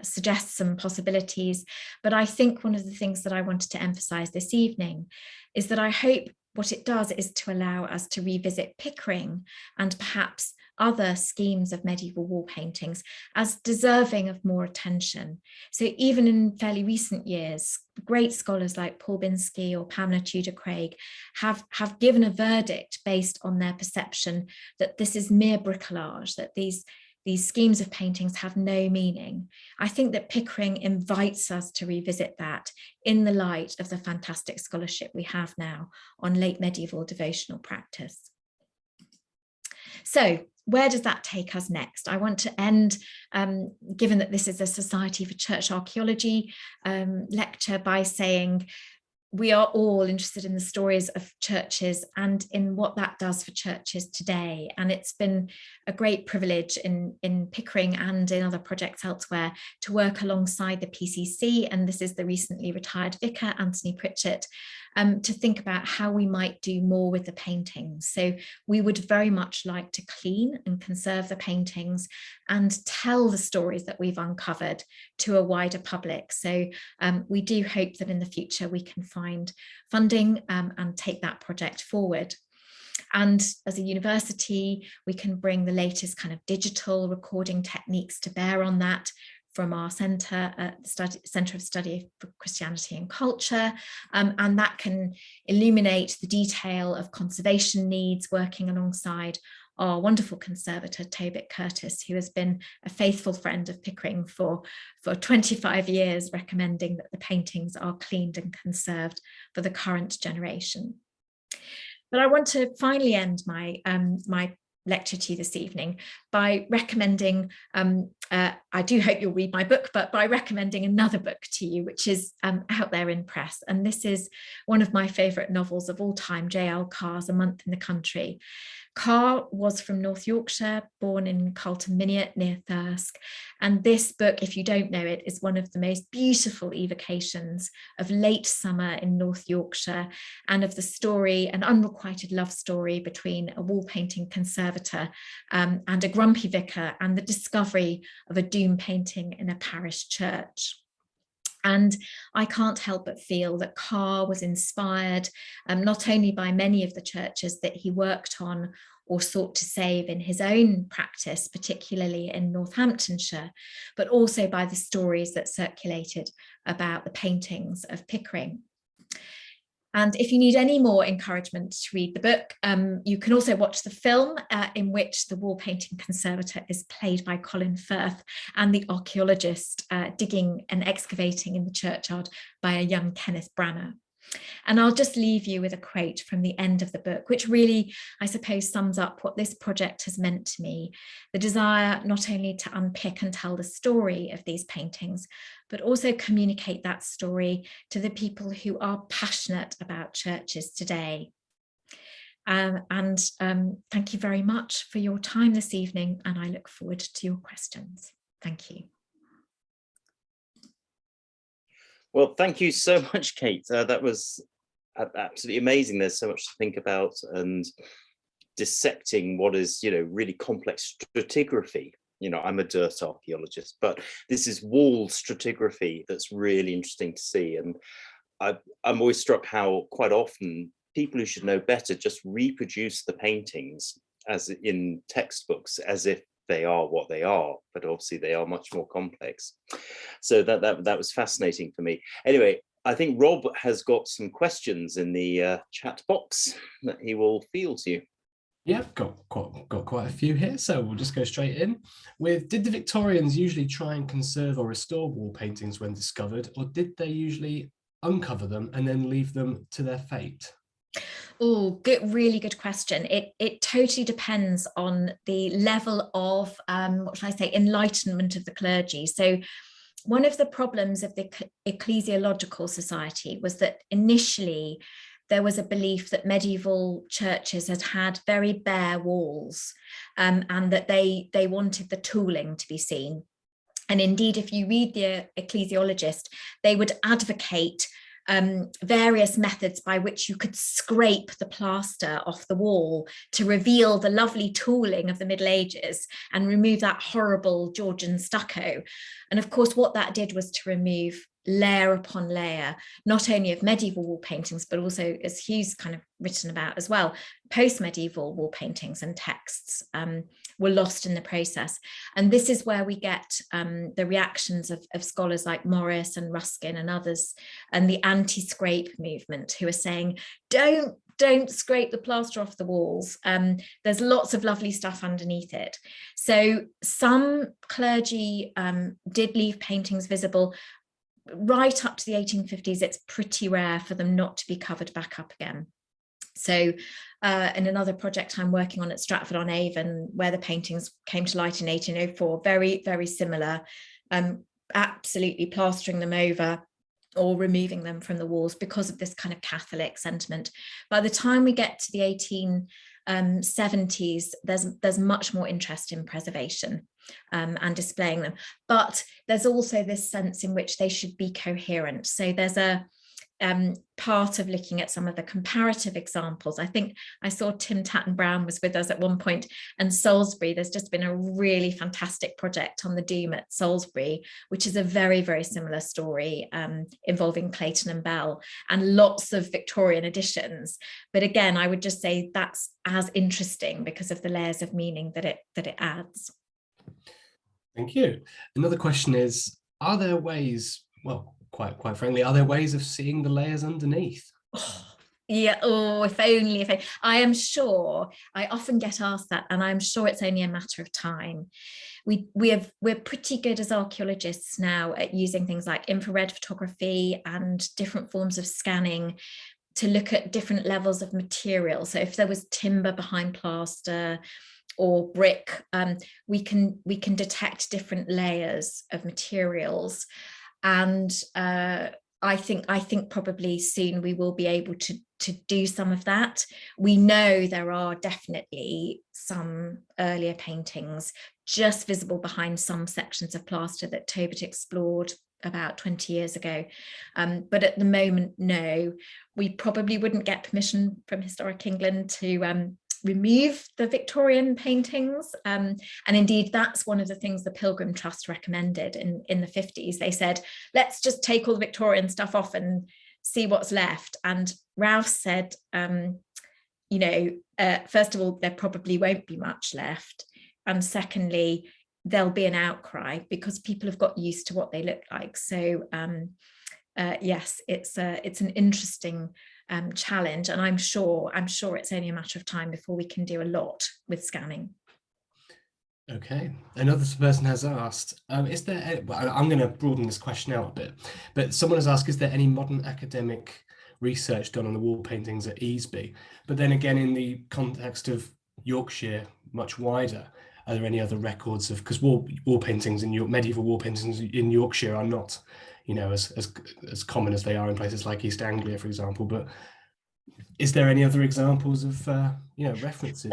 S2: suggest some possibilities. But I think one of the things that I wanted to emphasize this evening is that I hope what it does is to allow us to revisit Pickering and perhaps other schemes of medieval wall paintings as deserving of more attention. So even in fairly recent years, great scholars like Paul Binsky or Pamela Tudor-Craig have given a verdict based on their perception that this is mere bricolage, that these schemes of paintings have no meaning. I think that Pickering invites us to revisit that in the light of the fantastic scholarship we have now on late medieval devotional practice. So where does that take us next? I want to end, given that this is a Society for Church Archaeology lecture, by saying we are all interested in the stories of churches and in what that does for churches today. And it's been a great privilege in Pickering and in other projects elsewhere to work alongside the PCC. And this is the recently retired vicar, Anthony Pritchett, to think about how we might do more with the paintings. So we would very much like to clean and conserve the paintings and tell the stories that we've uncovered to a wider public. So we do hope that in the future we can find funding and take that project forward. And as a university, we can bring the latest kind of digital recording techniques to bear on that from our centre, the Centre of Study for Christianity and Culture, and that can illuminate the detail of conservation needs, working alongside our wonderful conservator, Tobit Curtis, who has been a faithful friend of Pickering for 25 years, recommending that the paintings are cleaned and conserved for the current generation. But I want to finally end my lecture to you this evening by recommending, I do hope you'll read my book, but by recommending another book to you, which is out there in press. And this is one of my favourite novels of all time, J.L. Carr's A Month in the Country. Carr was from North Yorkshire, born in Carlton Miniot near Thirsk. And this book, if you don't know it, is one of the most beautiful evocations of late summer in North Yorkshire and of the story, an unrequited love story between a wall painting conservator and a grumpy vicar, and the discovery of a doom painting in a parish church. And I can't help but feel that Carr was inspired not only by many of the churches that he worked on or sought to save in his own practice, particularly in Northamptonshire, but also by the stories that circulated about the paintings of Pickering. And if you need any more encouragement to read the book, you can also watch the film in which the wall painting conservator is played by Colin Firth and the archaeologist digging and excavating in the churchyard by a young Kenneth Branagh. And I'll just leave you with a quote from the end of the book, which really, I suppose, sums up what this project has meant to me. The desire not only to unpick and tell the story of these paintings, but also communicate that story to the people who are passionate about churches today. Thank you very much for your time this evening, and I look forward to your questions. Thank you.
S1: Well, thank you so much, Kate. That was absolutely amazing. There's so much to think about, and dissecting what is, really complex stratigraphy. I'm a dirt archaeologist, but this is wall stratigraphy that's really interesting to see. And I'm always struck how quite often people who should know better just reproduce the paintings as in textbooks, as if they are what they are, but obviously they are much more complex. So that was fascinating for me. Anyway, I think Rob has got some questions in the chat box that he will field to you.
S3: Yeah, got quite a few here, so we'll just go straight in with, did the Victorians usually try and conserve or restore wall paintings when discovered, or did they usually uncover them and then leave them to their fate?
S2: Oh, really good question. It totally depends on the level of, what should I say, enlightenment of the clergy. So one of the problems of the ecclesiological society was that initially there was a belief that medieval churches had very bare walls, and that they wanted the tooling to be seen. And indeed, if you read the ecclesiologist, they would advocate various methods by which you could scrape the plaster off the wall to reveal the lovely tooling of the Middle Ages and remove that horrible Georgian stucco. And of course, what that did was to remove layer upon layer, not only of medieval wall paintings, but also, as Hugh's kind of written about as well, post-medieval wall paintings and texts were lost in the process. And this is where we get the reactions of scholars like Morris and Ruskin and others, and the anti-scrape movement, who are saying, don't scrape the plaster off the walls. There's lots of lovely stuff underneath it. So some clergy did leave paintings visible. Right up to the 1850s, it's pretty rare for them not to be covered back up again. So in another project I'm working on at Stratford-on-Avon, where the paintings came to light in 1804, very, very similar, absolutely plastering them over or removing them from the walls because of this kind of Catholic sentiment. By the time we get to the 1870s, there's much more interest in preservation and displaying them, but there's also this sense in which they should be coherent. So there's a part of looking at some of the comparative examples. I think I saw Tim Tatton-Brown was with us at one point, and Salisbury, there's just been a really fantastic project on the Doom at Salisbury, which is a very, very similar story involving Clayton and Bell, and lots of Victorian additions. But again, I would just say that's as interesting because of the layers of meaning that it adds.
S3: Thank you. Another question is, are there ways, well, quite frankly, are there ways of seeing the layers underneath?
S2: Yeah, oh, if only, I am sure, I often get asked that, and I'm sure it's only a matter of time. We're pretty good as archaeologists now at using things like infrared photography and different forms of scanning to look at different levels of material. So if there was timber behind plaster or brick, we can detect different layers of materials. And I think probably soon we will be able to do some of that. We know there are definitely some earlier paintings just visible behind some sections of plaster that Tobit explored about 20 years ago. But at the moment, no, we probably wouldn't get permission from Historic England to remove the Victorian paintings. And indeed, that's one of the things the Pilgrim Trust recommended in the 50s. They said, let's just take all the Victorian stuff off and see what's left. And Rouse said, first of all, there probably won't be much left. And secondly, there'll be an outcry because people have got used to what they look like. So yes, it's an interesting challenge, and I'm sure it's only a matter of time before we can do a lot with scanning.
S3: Okay, another person has asked, is there, well, I'm going to broaden this question out a bit, but someone has asked, is there any modern academic research done on the wall paintings at Easby? But then again, in the context of Yorkshire, much wider, are there any other records of, because wall paintings in medieval wall paintings in Yorkshire are not, as common as they are in places like East Anglia, for example, but is there any other examples of references?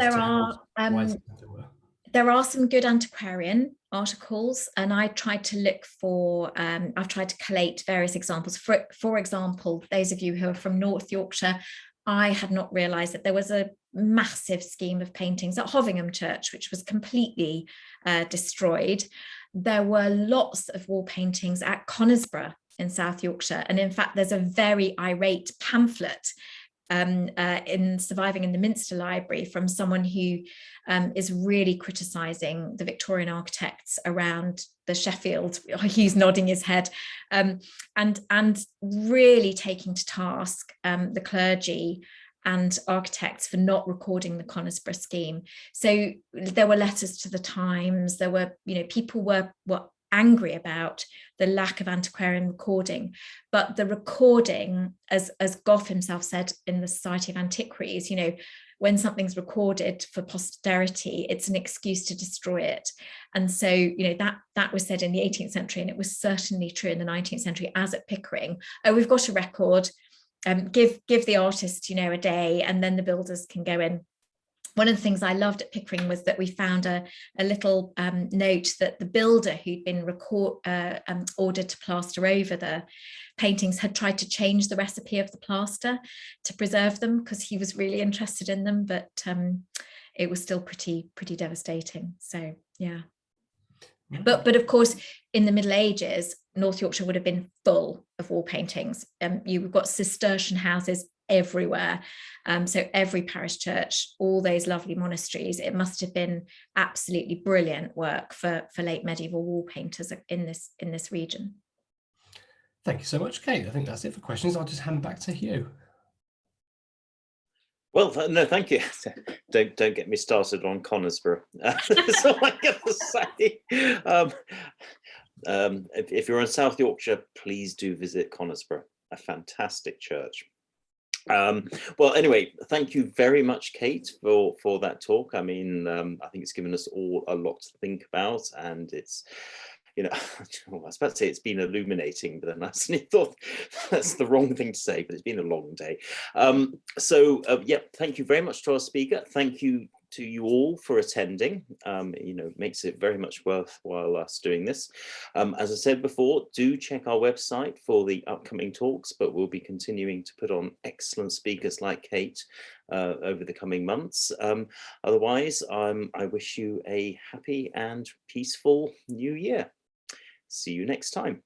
S2: There are some good antiquarian articles, and I tried to look for, I've tried to collate various examples. For example, those of you who are from North Yorkshire, I had not realised that there was a massive scheme of paintings at Hovingham Church, which was completely destroyed. There were lots of wall paintings at Conisbrough in South Yorkshire. And in fact, there's a very irate pamphlet surviving in the Minster Library from someone who is really criticising the Victorian architects around the Sheffield. He's nodding his head, and really taking to task the clergy and architects for not recording the Conisbrough scheme. So there were letters to the Times. There were, people were angry about the lack of antiquarian recording, but the recording, as Gough himself said in the Society of Antiquaries, when something's recorded for posterity, it's an excuse to destroy it. And so, that was said in the 18th century, and it was certainly true in the 19th century, as at Pickering. Oh, we've got a record, give the artist, a day, and then the builders can go in. One of the things I loved at Pickering was that we found a little note that the builder who'd been ordered to plaster over the paintings had tried to change the recipe of the plaster to preserve them because he was really interested in them, but it was still pretty devastating. So yeah. But of course, in the Middle Ages, North Yorkshire would have been full of wall paintings. You've got Cistercian houses everywhere. So every parish church, all those lovely monasteries, it must have been absolutely brilliant work for late medieval wall painters in this region.
S3: Thank you so much, Kate. I think that's it for questions. I'll just hand back to Hugh.
S1: Well, no, thank you. Don't get me started on Conisbrough. That's all I'm going to say. If you're in South Yorkshire, please do visit Conisbrough, a fantastic church. Well, anyway, thank you very much, Kate, for that talk. I mean, I think it's given us all a lot to think about, and it's, I was about to say it's been illuminating, but then I suddenly thought that's the wrong thing to say, but it's been a long day. Yeah, thank you very much to our speaker. Thank you to you all for attending. Makes it very much worthwhile us doing this. As I said before, do check our website for the upcoming talks, but we'll be continuing to put on excellent speakers like Kate over the coming months. Otherwise, I wish you a happy and peaceful new year. See you next time.